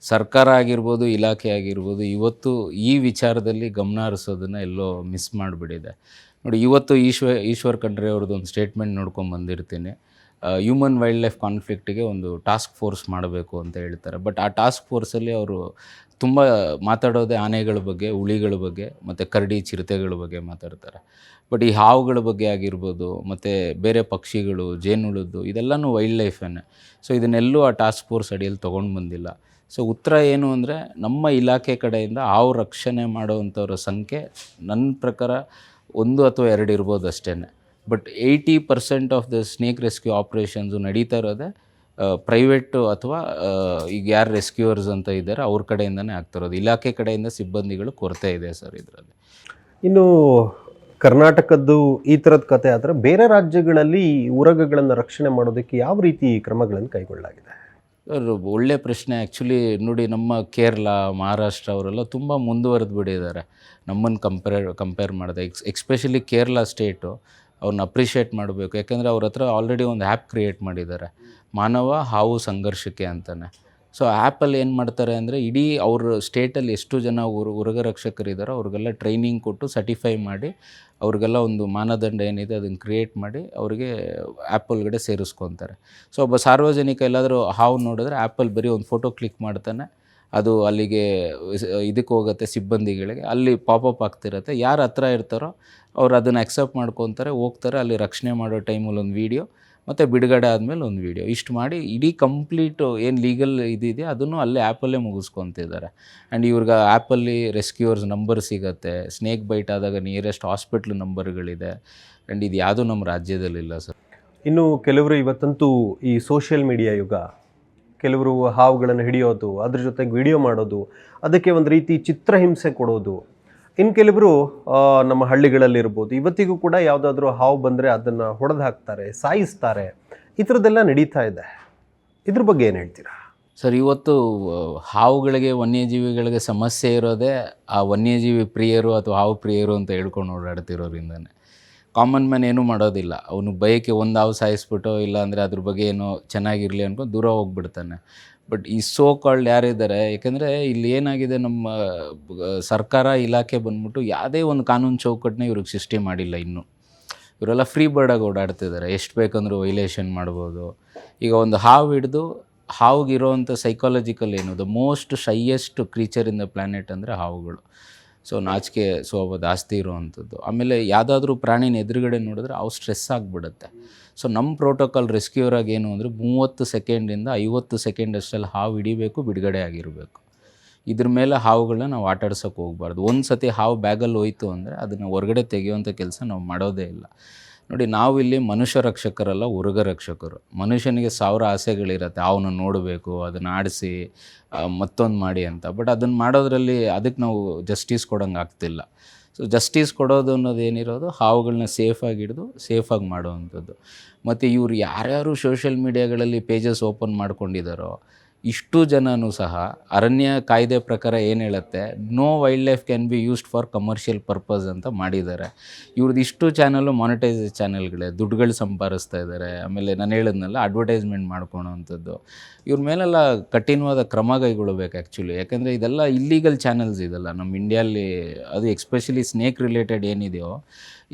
ಸರ್ಕಾರ ಆಗಿರ್ಬೋದು, ಇಲಾಖೆ ಆಗಿರ್ಬೋದು, ಇವತ್ತು ಈ ವಿಚಾರದಲ್ಲಿ ಗಮನ ಹರಿಸೋದನ್ನು ಎಲ್ಲೋ ಮಿಸ್ ಮಾಡಿಬಿಟ್ಟಿದೆ. ನೋಡಿ, ಇವತ್ತು ಈಶ್ವರ್ ಖಂಡ್ರೆ ಅವ್ರದ್ದು ಒಂದು ಸ್ಟೇಟ್ಮೆಂಟ್ ನೋಡ್ಕೊಂಡು ಬಂದಿರ್ತೀನಿ. ಹ್ಯೂಮನ್ ವೈಲ್ಡ್ ಲೈಫ್ ಕಾನ್ಫ್ಲಿಕ್ಟಿಗೆ ಒಂದು ಟಾಸ್ಕ್ ಫೋರ್ಸ್ ಮಾಡಬೇಕು ಅಂತ ಹೇಳ್ತಾರೆ. ಬಟ್ ಆ ಟಾಸ್ಕ್ ಫೋರ್ಸಲ್ಲಿ ಅವರು ತುಂಬ ಮಾತಾಡೋದೇ ಆನೆಗಳ ಬಗ್ಗೆ, ಹುಲಿಗಳ ಬಗ್ಗೆ ಮತ್ತು ಕರಡಿ, ಚಿರತೆಗಳ ಬಗ್ಗೆ ಮಾತಾಡ್ತಾರೆ. ಬಟ್ ಈ ಹಾವುಗಳ ಬಗ್ಗೆ ಆಗಿರ್ಬೋದು, ಮತ್ತು ಬೇರೆ ಪಕ್ಷಿಗಳು, ಜೇನುಹುಳದ್ದು, ಇದೆಲ್ಲನೂ ವೈಲ್ಡ್ ಲೈಫೇನೆ. ಸೊ ಇದನ್ನೆಲ್ಲೂ ಆ ಟಾಸ್ಕ್ ಫೋರ್ಸ್ ಅಡಿಯಲ್ಲಿ ತೊಗೊಂಡು ಬಂದಿಲ್ಲ. ಸೊ ಉತ್ತರ ಏನು ಅಂದರೆ, ನಮ್ಮ ಇಲಾಖೆ ಕಡೆಯಿಂದ ಹಾವು ರಕ್ಷಣೆ ಮಾಡೋವಂಥವ್ರ ಸಂಖ್ಯೆ ನನ್ನ ಪ್ರಕಾರ 1 ಅಥವಾ 2 ಇರ್ಬೋದು ಅಷ್ಟೇ. But 80% of the snake rescue operations ನಡೀತಾ ಇರೋದೇ ಪ್ರೈವೇಟು ಅಥವಾ ಈಗ ಯಾರು ರೆಸ್ಕ್ಯೂವರ್ಸ್ ಅಂತ ಇದ್ದಾರೆ ಅವ್ರ ಕಡೆಯಿಂದನೇ ಆಗ್ತಿರೋದು. ಇಲಾಖೆ ಕಡೆಯಿಂದ ಸಿಬ್ಬಂದಿಗಳು ಕೊರತೆ ಇದೆ ಸರ್ ಇದರಲ್ಲಿ. ಇನ್ನು ಕರ್ನಾಟಕದ್ದು ಈ ಥರದ ಕತೆ ಆದರೆ ಬೇರೆ ರಾಜ್ಯಗಳಲ್ಲಿ ಉರಗಗಳನ್ನು ರಕ್ಷಣೆ ಮಾಡೋದಕ್ಕೆ ಯಾವ ರೀತಿ ಕ್ರಮಗಳನ್ನು ಕೈಗೊಳ್ಳಲಾಗಿದೆ? ಒಳ್ಳೆ ಪ್ರಶ್ನೆ. ಆ್ಯಕ್ಚುಲಿ ನೋಡಿ, ನಮ್ಮ ಕೇರಳ, ಮಹಾರಾಷ್ಟ್ರ ಅವರೆಲ್ಲ ತುಂಬ ಮುಂದುವರೆದು ಬಿಟ್ಟಿದ್ದಾರೆ ನಮ್ಮನ್ನು ಕಂಪೇರ್ ಮಾಡಿದೆ. ಎಕ್ಸ್ಪೆಷಲಿ ಕೇರಳ ಸ್ಟೇಟು ಅವ್ರನ್ನ ಅಪ್ರಿಷಿಯೇಟ್ ಮಾಡಬೇಕು. ಯಾಕೆಂದರೆ ಅವ್ರ ಹತ್ರ ಆಲ್ರೆಡಿ ಒಂದು ಆ್ಯಪ್ ಕ್ರಿಯೇಟ್ ಮಾಡಿದ್ದಾರೆ, ಮಾನವ ಹಾವು ಸಂಘರ್ಷಕ್ಕೆ ಅಂತಲೇ. ಸೊ ಆ್ಯಪಲ್ಲಿ ಏನು ಮಾಡ್ತಾರೆ ಅಂದರೆ, ಇಡೀ ಅವ್ರ ಸ್ಟೇಟಲ್ಲಿ ಎಷ್ಟು ಜನ ಉರಗ ರಕ್ಷಕರಿದ್ದಾರೋ ಅವ್ರಿಗೆಲ್ಲ ಟ್ರೈನಿಂಗ್ ಕೊಟ್ಟು ಸರ್ಟಿಫೈ ಮಾಡಿ, ಅವ್ರಿಗೆಲ್ಲ ಒಂದು ಮಾನದಂಡ ಏನಿದೆ ಅದನ್ನು ಕ್ರಿಯೇಟ್ ಮಾಡಿ ಅವರಿಗೆ ಆ್ಯಪ್ ಒಳಗಡೆ ಸೇರಿಸ್ಕೊತಾರೆ. ಸೊ ಒಬ್ಬ ಸಾರ್ವಜನಿಕ ಎಲ್ಲಾದರೂ ಹಾವು ನೋಡಿದ್ರೆ ಆ್ಯಪಲ್ಲಿ ಬರೀ ಒಂದು ಫೋಟೋ ಕ್ಲಿಕ್ ಮಾಡ್ತಾನೆ, ಅದು ಅಲ್ಲಿಗೆ ಇದಕ್ಕೆ ಹೋಗುತ್ತೆ, ಸಿಬ್ಬಂದಿಗಳಿಗೆ ಅಲ್ಲಿ ಪಾಪಪ್ ಆಗ್ತಿರುತ್ತೆ. ಯಾರು ಹತ್ರ ಇರ್ತಾರೋ ಅವ್ರು ಅದನ್ನು ಅಕ್ಸೆಪ್ಟ್ ಮಾಡ್ಕೊತಾರೆ, ಹೋಗ್ತಾರೆ. ಅಲ್ಲಿ ರಕ್ಷಣೆ ಮಾಡೋ ಟೈಮಲ್ಲಿ ಒಂದು ವೀಡಿಯೋ ಮತ್ತು ಬಿಡುಗಡೆ ಆದಮೇಲೆ ಒಂದು ವೀಡಿಯೋ, ಇಷ್ಟು ಮಾಡಿ ಇಡೀ ಕಂಪ್ಲೀಟು ಏನು ಲೀಗಲ್ ಇದಿದೆ ಅದನ್ನು ಅಲ್ಲೇ ಆ್ಯಪಲ್ಲೇ ಮುಗಿಸ್ಕೊತಿದ್ದಾರೆ. ಆ್ಯಂಡ್ ಇವ್ರಿಗೆ ಆ್ಯಪಲ್ಲಿ ರೆಸ್ಕ್ಯೂವರ್ಸ್ ನಂಬರ್ ಸಿಗುತ್ತೆ, ಸ್ನೇಕ್ ಬೈಟ್ ಆದಾಗ ನಿಯರೆಸ್ಟ್ ಹಾಸ್ಪಿಟ್ಲ್ ನಂಬರ್ಗಳಿದೆ. ಆ್ಯಂಡ್ ಇದು ಯಾವುದೂ ನಮ್ಮ ರಾಜ್ಯದಲ್ಲಿಲ್ಲ ಸರ್. ಇನ್ನು ಕೆಲವರು ಇವತ್ತಂತೂ ಈ ಸೋಷಿಯಲ್ ಮೀಡಿಯಾ ಯುಗ, ಕೆಲವರು ಹಾವುಗಳನ್ನು ಹಿಡಿಯೋದು, ಅದ್ರ ಜೊತೆಗೆ ವಿಡಿಯೋ ಮಾಡೋದು, ಅದಕ್ಕೆ ಒಂದು ರೀತಿ ಚಿತ್ರಹಿಂಸೆ ಕೊಡೋದು. ಇನ್ನು ಕೆಲವರು ನಮ್ಮ ಹಳ್ಳಿಗಳಲ್ಲಿರ್ಬೋದು, ಇವತ್ತಿಗೂ ಕೂಡ ಯಾವುದಾದ್ರೂ ಹಾವು ಬಂದರೆ ಅದನ್ನು ಹೊಡೆದು ಹಾಕ್ತಾರೆ, ಸಾಯಿಸ್ತಾರೆ. ಈ ಥರದ್ದೆಲ್ಲ ನಡೀತಾ ಇದೆ. ಇದ್ರ ಬಗ್ಗೆ ಏನು ಹೇಳ್ತೀರಾ? ಸರ್, ಇವತ್ತು ಹಾವುಗಳಿಗೆ, ವನ್ಯಜೀವಿಗಳಿಗೆ ಸಮಸ್ಯೆ ಇರೋದೇ ಆ ವನ್ಯಜೀವಿ ಪ್ರಿಯರು ಅಥವಾ ಹಾವು ಪ್ರಿಯರು ಅಂತ ಹೇಳ್ಕೊಂಡು ಓಡಾಡ್ತಿರೋದ್ರಿಂದನೇ. ಕಾಮನ್ ಮ್ಯಾನ್ ಏನೂ ಮಾಡೋದಿಲ್ಲ. ಅವನು ಬಯಕೆ ಒಂದು ಹಾವು ಸಾಯಿಸ್ಬಿಟ್ಟು, ಇಲ್ಲ ಅಂದರೆ ಅದ್ರ ಬಗ್ಗೆ ಏನೋ ಚೆನ್ನಾಗಿರಲಿ ಅಂದ್ಕೊಂಡು ದೂರ ಹೋಗ್ಬಿಡ್ತಾನೆ. ಬಟ್ ಈ ಸೋ ಕಾಲ್ಡ್ ಯಾರಿದ್ದಾರೆ, ಯಾಕೆಂದರೆ ಇಲ್ಲಿ ಏನಾಗಿದೆ, ನಮ್ಮ ಸರ್ಕಾರ ಇಲಾಖೆ ಬಂದ್ಬಿಟ್ಟು ಯಾವುದೇ ಒಂದು ಕಾನೂನು ಚೌಕಟ್ಟನ್ನ ಇವ್ರಿಗೆ ಸೃಷ್ಟಿ ಮಾಡಿಲ್ಲ ಇನ್ನೂ. ಇವರೆಲ್ಲ ಫ್ರೀ ಬರ್ಡಾಗಿ ಓಡಾಡ್ತಿದ್ದಾರೆ, ಎಷ್ಟು ಬೇಕಂದ್ರೂ ವೈಲೇಷನ್ ಮಾಡ್ಬೋದು. ಈಗ ಒಂದು ಹಾವು ಹಿಡಿದು, ಹಾವುಗಿರೋವಂಥ ಸೈಕಾಲಜಿಕಲ್ ಏನು, the most shyest creature in the planet ಅಂದರೆ ಹಾವುಗಳು. ಸೊ ನಾಚಿಕೆ ಸ್ವಭಾವ ಜಾಸ್ತಿ ಇರುವಂಥದ್ದು. ಆಮೇಲೆ ಯಾವುದಾದ್ರೂ ಪ್ರಾಣಿನ ಎದುರುಗಡೆ ನೋಡಿದ್ರೆ ಅವು ಸ್ಟ್ರೆಸ್ ಆಗಿಬಿಡುತ್ತೆ. ಸೊ ನಮ್ಮ ಪ್ರೋಟೋಕಾಲ್ ರೆಸ್ಕ್ಯೂರಾಗಿ ಏನು ಅಂದರೆ 30 ಸೆಕೆಂಡಿಂದ 50 ಸೆಕೆಂಡ್ ಅಷ್ಟರಲ್ಲಿ ಹಾವು ಹಿಡಿಬೇಕು, ಬಿಡುಗಡೆ ಆಗಿರಬೇಕು. ಇದ್ರ ಮೇಲೆ ಹಾವುಗಳನ್ನ ನಾವು ಆಟಾಡ್ಸೋಕೆ ಹೋಗ್ಬಾರ್ದು. ಒಂದು ಸತಿ ಹಾವು ಬ್ಯಾಗಲ್ಲಿ ಹೋಯ್ತು ಅಂದರೆ ಅದನ್ನು ಹೊರಗಡೆ ತೆಗೆಯುವಂಥ ಕೆಲಸ ನಾವು ಮಾಡೋದೇ ಇಲ್ಲ. ನೋಡಿ, ನಾವಿಲ್ಲಿ ಮನುಷ್ಯ ರಕ್ಷಕರಲ್ಲ, ಉರಗ ರಕ್ಷಕರು. ಮನುಷ್ಯನಿಗೆ 1000 ಆಸೆಗಳಿರುತ್ತೆ, ಅವನ್ನ ನೋಡಬೇಕು, ಅದನ್ನು ಆಡಿಸಿ ಮತ್ತೊಂದು ಮಾಡಿ ಅಂತ. ಬಟ್ ಅದನ್ನು ಮಾಡೋದ್ರಲ್ಲಿ ಅದಕ್ಕೆ ನಾವು ಜಸ್ಟಿಸ್ ಕೊಡೋಂಗೆ ಆಗ್ತಿಲ್ಲ. ಸೊ ಜಸ್ಟಿಸ್ ಕೊಡೋದು ಅನ್ನೋದು ಏನಿರೋದು, ಹಾವುಗಳನ್ನ ಸೇಫಾಗಿ ಹಿಡಿದು ಸೇಫಾಗಿ ಮಾಡೋವಂಥದ್ದು. ಮತ್ತು ಇವರು ಯಾರ್ಯಾರು ಸೋಷಿಯಲ್ ಮೀಡಿಯಾಗಳಲ್ಲಿ ಪೇಜಸ್ ಓಪನ್ ಮಾಡ್ಕೊಂಡಿದ್ದಾರೋ ಇಷ್ಟು ಜನನೂ ಸಹ ಅರಣ್ಯ ಕಾಯ್ದೆ ಪ್ರಕಾರ ಏನು ಹೇಳುತ್ತೆ, no wild life can be used for commercial purpose ಅಂತ ಮಾಡಿದ್ದಾರೆ. ಇವ್ರದ್ದು ಇಷ್ಟು ಚಾನಲ್ಲು ಮಾನಿಟೈಸ್ ಚಾನಲ್ಗಳೇ, ದುಡ್ಡುಗಳು ಸಂಪಾದಿಸ್ತಾ ಇದ್ದಾರೆ. ಆಮೇಲೆ ನಾನು ಹೇಳಿದ್ನಲ್ಲ, ಅಡ್ವರ್ಟೈಸ್ಮೆಂಟ್ ಮಾಡ್ಕೊಳೋವಂಥದ್ದು. ಇವ್ರ ಮೇಲೆಲ್ಲ ಕಠಿಣವಾದ ಕ್ರಮ ಕೈಗೊಳ್ಳಬೇಕು ಆ್ಯಕ್ಚುಲಿ. ಯಾಕೆಂದರೆ ಇದೆಲ್ಲ ಇಲ್ಲೀಗಲ್ ಚಾನಲ್ಸ್ ಇದೆಲ್ಲ ನಮ್ಮ ಇಂಡಿಯಲ್ಲಿ. ಅದು ಎಕ್ಸ್ಪೆಷಲಿ ಸ್ನೇಕ್ ರಿಲೇಟೆಡ್ ಏನಿದೆಯೋ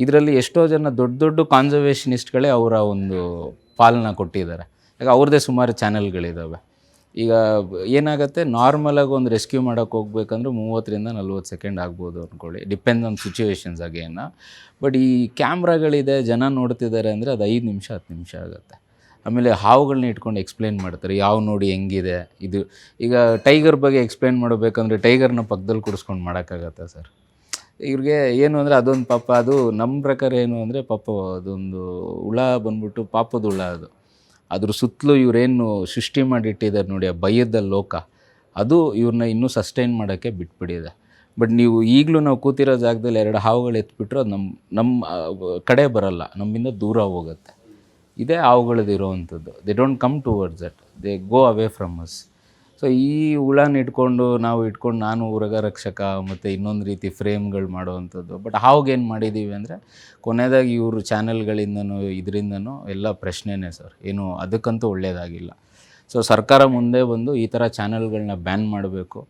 ಇದರಲ್ಲಿ ಎಷ್ಟೋ ಜನ ದೊಡ್ಡ ದೊಡ್ಡ ಕಾನ್ಸರ್ವೇಷನಿಸ್ಟ್ಗಳೇ ಅವರ ಒಂದು ಪಾಲನ್ನ ಕೊಟ್ಟಿದ್ದಾರೆ. ಯಾಕೆ ಅವ್ರದ್ದೇ ಸುಮಾರು ಚಾನಲ್ಗಳಿದ್ದಾವೆ. ಈಗ ಏನಾಗುತ್ತೆ, ನಾರ್ಮಲಾಗಿ ಒಂದು ರೆಸ್ಕ್ಯೂ ಮಾಡೋಕ್ಕೆ ಹೋಗ್ಬೇಕಂದ್ರೆ 30ರಿಂದ 40 ಸೆಕೆಂಡ್ ಆಗ್ಬೋದು ಅಂದ್ಕೊಳ್ಳಿ, ಡಿಪೆಂಡ್ಸ್ ಆನ್ ಸಿಚುವೇಶನ್ಸ್ ಅಗೇನ. ಬಟ್ ಈ ಕ್ಯಾಮ್ರಾಗಳಿದೆ, ಜನ ನೋಡ್ತಿದ್ದಾರೆ ಅಂದರೆ ಅದು 5 ನಿಮಿಷ 10 ನಿಮಿಷ ಆಗುತ್ತೆ. ಆಮೇಲೆ ಹಾವುಗಳನ್ನ ಇಟ್ಕೊಂಡು ಎಕ್ಸ್ಪ್ಲೇನ್ ಮಾಡ್ತಾರೆ, ಯಾವ ನೋಡಿ ಹೆಂಗಿದೆ ಇದು. ಈಗ ಟೈಗರ್ ಬಗ್ಗೆ ಎಕ್ಸ್ಪ್ಲೇನ್ ಮಾಡಬೇಕಂದ್ರೆ ಟೈಗರ್ನ ಪಕ್ಕದಲ್ಲಿ ಕೂಡಿಸ್ಕೊಂಡು ಮಾಡೋಕ್ಕಾಗತ್ತೆ ಸರ್? ಇವ್ರಿಗೆ ಏನು ಅಂದರೆ ಅದೊಂದು ಪಾಪ, ಅದು ನಮ್ಮ ಪ್ರಕಾರ ಏನು ಅಂದರೆ ಪಾಪ ಅದೊಂದು ಹುಳ ಬಂದ್ಬಿಟ್ಟು ಪಾಪದ ಹುಳ ಅದು. ಅದ್ರ ಸುತ್ತಲೂ ಇವರೇನು ಸೃಷ್ಟಿ ಮಾಡಿಟ್ಟಿದ್ದಾರೆ ನೋಡಿ, ಆ ಭಯದ ಲೋಕ, ಅದು ಇವ್ರನ್ನ ಇನ್ನೂ ಸಸ್ಟೈನ್ ಮಾಡೋಕ್ಕೆ ಬಿಟ್ಬಿಟ್ಟಿದೆ. ಬಟ್ ನೀವು ಈಗಲೂ ನಾವು ಕೂತಿರೋ ಜಾಗದಲ್ಲಿ 2 ಹಾವುಗಳು ಎತ್ಬಿಟ್ರೆ ಅದು ನಮ್ಮ ಕಡೆ ಬರಲ್ಲ, ನಮ್ಮಿಂದ ದೂರ ಹೋಗುತ್ತೆ. ಇದೇ ಹಾವುಗಳದ್ದು ಇರೋವಂಥದ್ದು. They don't come towards that, they go away from us. So ಈ ಹುಳನ ಇಟ್ಕೊಂಡು ನಾನು ಉರಗ ರಕ್ಷಕ ಮತ್ತು ಇನ್ನೊಂದು ರೀತಿ ಫ್ರೇಮ್ಗಳು ಮಾಡೋವಂಥದ್ದು. ಬಟ್ ಹಾವ್ಗೇನು ಮಾಡಿದ್ದೀವಿ ಅಂದರೆ ಕೊನೆಯದಾಗಿ ಇವರು ಚಾನೆಲ್ಗಳಿಂದನೂ ಇದರಿಂದನೂ ಎಲ್ಲ ಪ್ರಶ್ನೆನೇ ಸರ್, ಏನು ಅದಕ್ಕಂತೂ ಒಳ್ಳೆಯದಾಗಿಲ್ಲ. ಸೊ ಸರ್ಕಾರ ಮುಂದೆ ಬಂದು ಈ ಥರ ಚಾನೆಲ್ಗಳನ್ನ ಬ್ಯಾನ್ ಮಾಡಬೇಕು,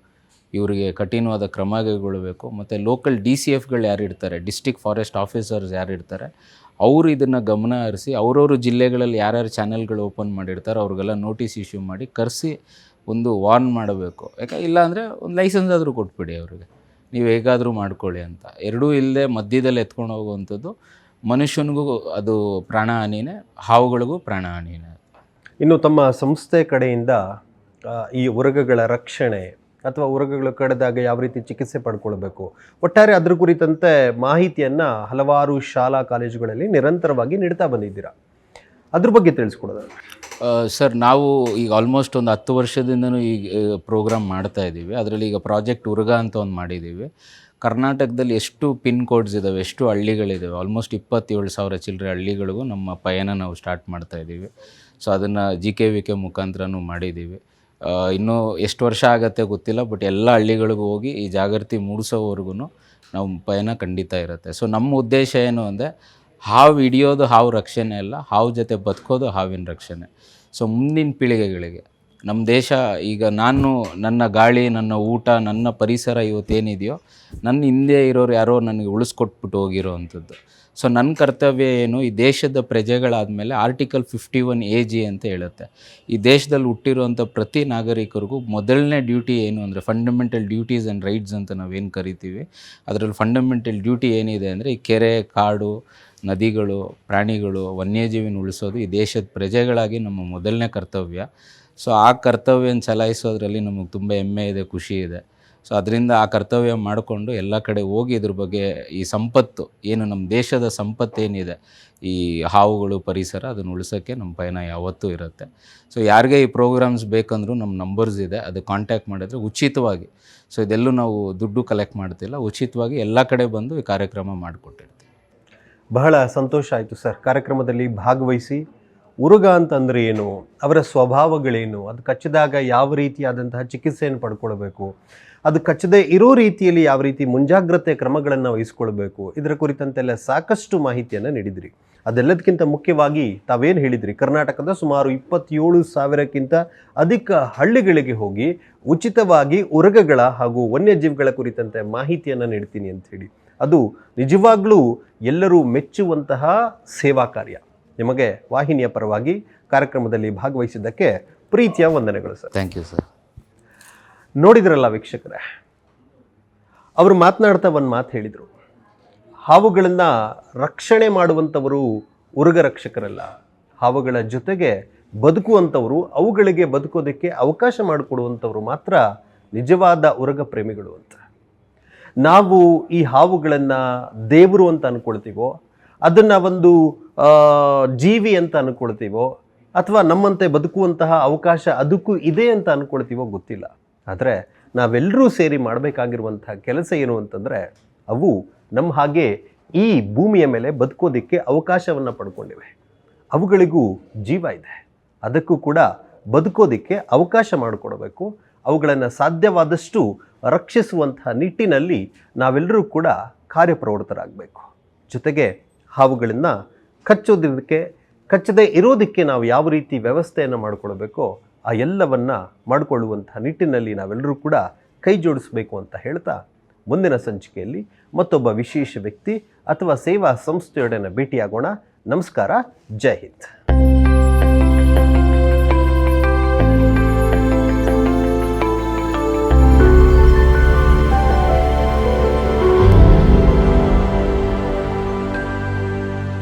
ಇವರಿಗೆ ಕಠಿಣವಾದ ಕ್ರಮ ಕೈಗೊಳ್ಳಬೇಕು. ಮತ್ತು ಲೋಕಲ್ DCFಗಳು ಯಾರಿರ್ತಾರೆ, ಡಿಸ್ಟ್ರಿಕ್ಟ್ ಫಾರೆಸ್ಟ್ ಆಫೀಸರ್ಸ್ ಯಾರಿರ್ತಾರೆ, ಅವರು ಇದನ್ನು ಗಮನ ಹರಿಸಿ ಅವ್ರವ್ರ ಜಿಲ್ಲೆಗಳಲ್ಲಿ ಯಾರ್ಯಾರು ಚಾನೆಲ್ಗಳು ಓಪನ್ ಮಾಡಿರ್ತಾರೆ ಅವ್ರಿಗೆಲ್ಲ ನೋಟಿಸ್ ಇಶ್ಯೂ ಮಾಡಿ ಕರೆಸಿ ಒಂದು ವಾರ್ನ್ ಮಾಡಬೇಕು. ಇಲ್ಲಾಂದರೆ ಒಂದು ಲೈಸೆನ್ಸ್ ಆದರೂ ಕೊಟ್ಬಿಡಿ ಅವ್ರಿಗೆ, ನೀವು ಹೇಗಾದರೂ ಮಾಡ್ಕೊಳ್ಳಿ ಅಂತ. ಎರಡೂ ಇಲ್ಲದೆ ಮಧ್ಯದಲ್ಲಿ ಎತ್ಕೊಂಡು ಹೋಗುವಂಥದ್ದು ಮನುಷ್ಯನಿಗೂ ಅದು ಪ್ರಾಣಹಾನಿನೇ, ಹಾವುಗಳಿಗೂ ಪ್ರಾಣಹಾನಿನೇ. ಇನ್ನು ತಮ್ಮ ಸಂಸ್ಥೆ ಕಡೆಯಿಂದ ಈ ಉರಗಗಳ ರಕ್ಷಣೆ ಅಥವಾ ಉರಗಗಳು ಕಡಿದಾಗ ಯಾವ ರೀತಿ ಚಿಕಿತ್ಸೆ ಪಡ್ಕೊಳ್ಬೇಕು, ಒಟ್ಟಾರೆ ಅದ್ರ ಕುರಿತಂತೆ ಮಾಹಿತಿಯನ್ನು ಹಲವಾರು ಶಾಲಾ ಕಾಲೇಜುಗಳಲ್ಲಿ ನಿರಂತರವಾಗಿ ನೀಡ್ತಾ ಬಂದಿದ್ದೀರಾ, ಅದ್ರ ಬಗ್ಗೆ ತಿಳಿಸ್ಕೊಡೋದು. ಸರ್, ನಾವು ಈಗ ಆಲ್ಮೋಸ್ಟ್ ಒಂದು 10 ವರ್ಷದಿಂದನೂ ಈ ಪ್ರೋಗ್ರಾಮ್ ಮಾಡ್ತಾ ಇದ್ದೀವಿ. ಅದರಲ್ಲಿ ಈಗ ಪ್ರಾಜೆಕ್ಟ್ ಉರ್ಗ ಅಂತ ಒಂದು ಮಾಡಿದ್ದೀವಿ. ಕರ್ನಾಟಕದಲ್ಲಿ ಎಷ್ಟು ಪಿನ್ ಕೋಡ್ಸ್ ಇದ್ದಾವೆ, ಎಷ್ಟು ಹಳ್ಳಿಗಳಿದ್ದಾವೆ, ಆಲ್ಮೋಸ್ಟ್ 27,000 ಚಿಲ್ಲರೆ ಹಳ್ಳಿಗಳಿಗೂ ನಮ್ಮ ಪಯಣ ನಾವು ಸ್ಟಾರ್ಟ್ ಮಾಡ್ತಾ ಇದ್ದೀವಿ. ಸೊ ಅದನ್ನು GKVK ಮುಖಾಂತರನೂ ಮಾಡಿದ್ದೀವಿ. ಇನ್ನೂ ಎಷ್ಟು ವರ್ಷ ಆಗುತ್ತೆ ಗೊತ್ತಿಲ್ಲ, ಬಟ್ ಎಲ್ಲ ಹಳ್ಳಿಗಳಿಗೂ ಹೋಗಿ ಈ ಜಾಗೃತಿ ಮೂಡಿಸೋವರೆಗೂ ನಾವು ಪಯಣ ಖಂಡಿತ ಇರುತ್ತೆ. ಸೊ ನಮ್ಮ ಉದ್ದೇಶ ಏನು ಅಂದರೆ ಹಾವು ಹಿಡಿಯೋದು ಹಾವು ರಕ್ಷಣೆ ಅಲ್ಲ, ಹಾವು ಜೊತೆ ಬದುಕೋದು ಹಾವಿನ ರಕ್ಷಣೆ. ಸೊ ಮುಂದಿನ ಪೀಳಿಗೆಗಳಿಗೆ ನಮ್ಮ ದೇಶ ಈಗ ನನ್ನ ಗಾಳಿ, ನನ್ನ ಊಟ, ನನ್ನ ಪರಿಸರ ಇವತ್ತೇನಿದೆಯೋ ನನ್ನ ಹಿಂದೆ ಇರೋರು ಯಾರೋ ನನಗೆ ಉಳಿಸ್ಕೊಟ್ಬಿಟ್ಟು ಹೋಗಿರೋ ಅಂಥದ್ದು. ಸೊ ನನ್ನ ಕರ್ತವ್ಯ ಏನು, ಈ ದೇಶದ ಪ್ರಜೆಗಳಾದಮೇಲೆ ಆರ್ಟಿಕಲ್ 51 AG ಅಂತ ಹೇಳುತ್ತೆ, ಈ ದೇಶದಲ್ಲಿ ಹುಟ್ಟಿರುವಂಥ ಪ್ರತಿ ನಾಗರಿಕರಿಗೂ ಮೊದಲನೇ ಡ್ಯೂಟಿ ಏನು ಅಂದರೆ ಫಂಡಮೆಂಟಲ್ ಡ್ಯೂಟೀಸ್ ಆ್ಯಂಡ್ ರೈಟ್ಸ್ ಅಂತ ನಾವೇನು ಕರಿತೀವಿ. ಅದರಲ್ಲಿ ಫಂಡಮೆಂಟಲ್ ಡ್ಯೂಟಿ ಏನಿದೆ ಅಂದರೆ ಈ ಕೆರೆ, ಕಾಡು, ನದಿಗಳು, ಪ್ರಾಣಿಗಳು, ವನ್ಯಜೀವಿನ ಉಳಿಸೋದು ಈ ದೇಶದ ಪ್ರಜೆಗಳಾಗಿ ನಮ್ಮ ಮೊದಲನೇ ಕರ್ತವ್ಯ. ಸೊ ಆ ಕರ್ತವ್ಯನ ಚಲಾಯಿಸೋದ್ರಲ್ಲಿ ನಮಗೆ ತುಂಬ ಹೆಮ್ಮೆ ಇದೆ, ಖುಷಿ ಇದೆ. ಸೊ ಅದರಿಂದ ಆ ಕರ್ತವ್ಯ ಮಾಡಿಕೊಂಡು ಎಲ್ಲ ಕಡೆ ಹೋಗಿ ಇದ್ರ ಬಗ್ಗೆ ಈ ಸಂಪತ್ತು ಏನು, ನಮ್ಮ ದೇಶದ ಸಂಪತ್ತೇನಿದೆ, ಈ ಹಾವುಗಳು, ಪರಿಸರ, ಅದನ್ನು ಉಳಿಸೋಕ್ಕೆ ನಮ್ಮ ಪಯಣ ಯಾವತ್ತೂ ಇರುತ್ತೆ. ಸೊ ಯಾರಿಗೆ ಈ ಪ್ರೋಗ್ರಾಮ್ಸ್ ಬೇಕಂದ್ರೂ ನಮ್ಮ ನಂಬರ್ಸ್ ಇದೆ, ಅದು ಕಾಂಟ್ಯಾಕ್ಟ್ ಮಾಡಿದ್ರೆ ಉಚಿತವಾಗಿ, ಸೊ ಇದೆಲ್ಲೂ ನಾವು ದುಡ್ಡು ಕಲೆಕ್ಟ್ ಮಾಡ್ತಿಲ್ಲ, ಉಚಿತವಾಗಿ ಎಲ್ಲ ಕಡೆ ಬಂದು ಈ ಕಾರ್ಯಕ್ರಮ ಮಾಡಿಕೊಟ್ಟಿರ್ತೀವಿ. ಬಹಳ ಸಂತೋಷ ಆಯಿತು ಸರ್ ಕಾರ್ಯಕ್ರಮದಲ್ಲಿ ಭಾಗವಹಿಸಿ. ಉರುಗ ಅಂತಂದರೆ ಏನು, ಅವರ ಸ್ವಭಾವಗಳೇನು, ಅದು ಕಚ್ಚಿದಾಗ ಯಾವ ರೀತಿಯಾದಂತಹ ಚಿಕಿತ್ಸೆಯನ್ನು ಪಡ್ಕೊಳ್ಬೇಕು, ಅದು ಕಚ್ಚದೇ ಇರೋ ರೀತಿಯಲ್ಲಿ ಯಾವ ರೀತಿ ಮುಂಜಾಗ್ರತೆ ಕ್ರಮಗಳನ್ನು ವಹಿಸ್ಕೊಳ್ಬೇಕು, ಇದರ ಕುರಿತಂತೆಲ್ಲ ಸಾಕಷ್ಟು ಮಾಹಿತಿಯನ್ನು ನೀಡಿದ್ರಿ. ಅದೆಲ್ಲದಕ್ಕಿಂತ ಮುಖ್ಯವಾಗಿ ತಾವೇನು ಹೇಳಿದ್ರಿ, ಕರ್ನಾಟಕದ ಸುಮಾರು 27,000ಕ್ಕಿಂತ ಅಧಿಕ ಹಳ್ಳಿಗಳಿಗೆ ಹೋಗಿ ಉಚಿತವಾಗಿ ಉರಗಗಳ ಹಾಗೂ ವನ್ಯಜೀವಿಗಳ ಕುರಿತಂತೆ ಮಾಹಿತಿಯನ್ನು ನೀಡ್ತೀನಿ ಅಂಥೇಳಿ, ಅದು ನಿಜವಾಗ್ಲೂ ಎಲ್ಲರೂ ಮೆಚ್ಚುವಂತಹ ಸೇವಾ ಕಾರ್ಯ. ನಿಮಗೆ ವಾಹಿನಿಯ ಪರವಾಗಿ ಕಾರ್ಯಕ್ರಮದಲ್ಲಿ ಭಾಗವಹಿಸಿದ್ದಕ್ಕೆ ಪ್ರೀತಿಯ ವಂದನೆಗಳು ಸರ್. Thank you sir. ನೋಡಿದ್ರಲ್ಲ ವೀಕ್ಷಕರೇ, ಅವರು ಮಾತನಾಡ್ತಾ ಒಂದು ಮಾತು ಹೇಳಿದರು, ಹಾವುಗಳನ್ನು ರಕ್ಷಣೆ ಮಾಡುವಂಥವರು ಉರುಗ ರಕ್ಷಕರಲ್ಲ, ಹಾವುಗಳ ಜೊತೆಗೆ ಬದುಕುವಂಥವರು, ಅವುಗಳಿಗೆ ಬದುಕೋದಕ್ಕೆ ಅವಕಾಶ ಮಾಡಿಕೊಡುವಂಥವರು ಮಾತ್ರ ನಿಜವಾದ ಉರಗ ಪ್ರೇಮಿಗಳು ಅಂತ. ನಾವು ಈ ಹಾವುಗಳನ್ನು ದೇವರು ಅಂತ ಅಂದ್ಕೊಳ್ತೀವೋ, ಅದನ್ನು ಒಂದು ಜೀವಿ ಅಂತ ಅಂದ್ಕೊಳ್ತೀವೋ, ಅಥವಾ ನಮ್ಮಂತೆ ಬದುಕುವಂತಹ ಅವಕಾಶ ಅದಕ್ಕೂ ಇದೆ ಅಂತ ಅಂದ್ಕೊಳ್ತೀವೋ ಗೊತ್ತಿಲ್ಲ. ಆದರೆ ನಾವೆಲ್ಲರೂ ಸೇರಿ ಮಾಡಬೇಕಾಗಿರುವಂತಹ ಕೆಲಸ ಏನು ಅಂತಂದರೆ, ಅವು ನಮ್ಮ ಹಾಗೆ ಈ ಭೂಮಿಯ ಮೇಲೆ ಬದುಕೋದಕ್ಕೆ ಅವಕಾಶವನ್ನು ಪಡ್ಕೊಂಡಿವೆ. ಅವುಗಳಿಗೂ ಜೀವ ಇದೆ, ಅದಕ್ಕೂ ಕೂಡ ಬದುಕೋದಕ್ಕೆ ಅವಕಾಶ ಮಾಡಿಕೊಡಬೇಕು. ಅವುಗಳನ್ನು ಸಾಧ್ಯವಾದಷ್ಟು ರಕ್ಷಿಸುವಂತಹ ನಿಟ್ಟಿನಲ್ಲಿ ನಾವೆಲ್ಲರೂ ಕೂಡ ಕಾರ್ಯಪ್ರವೃತ್ತರಾಗಬೇಕು. ಜೊತೆಗೆ ಹಾವುಗಳನ್ನು ಕಚ್ಚದೇ ಇರೋದಕ್ಕೆ ನಾವು ಯಾವ ರೀತಿ ವ್ಯವಸ್ಥೆಯನ್ನು ಮಾಡಿಕೊಳ್ಬೇಕೋ ಆ ಎಲ್ಲವನ್ನು ಮಾಡಿಕೊಳ್ಳುವಂತಹ ನಿಟ್ಟಿನಲ್ಲಿ ನಾವೆಲ್ಲರೂ ಕೂಡ ಕೈ ಜೋಡಿಸಬೇಕು ಅಂತ ಹೇಳ್ತಾ, ಮುಂದಿನ ಸಂಚಿಕೆಯಲ್ಲಿ ಮತ್ತೊಬ್ಬ ವಿಶೇಷ ವ್ಯಕ್ತಿ ಅಥವಾ ಸೇವಾ ಸಂಸ್ಥೆಯೊಡನೆ ಭೇಟಿಯಾಗೋಣ. ನಮಸ್ಕಾರ, ಜೈ ಹಿಂದ್.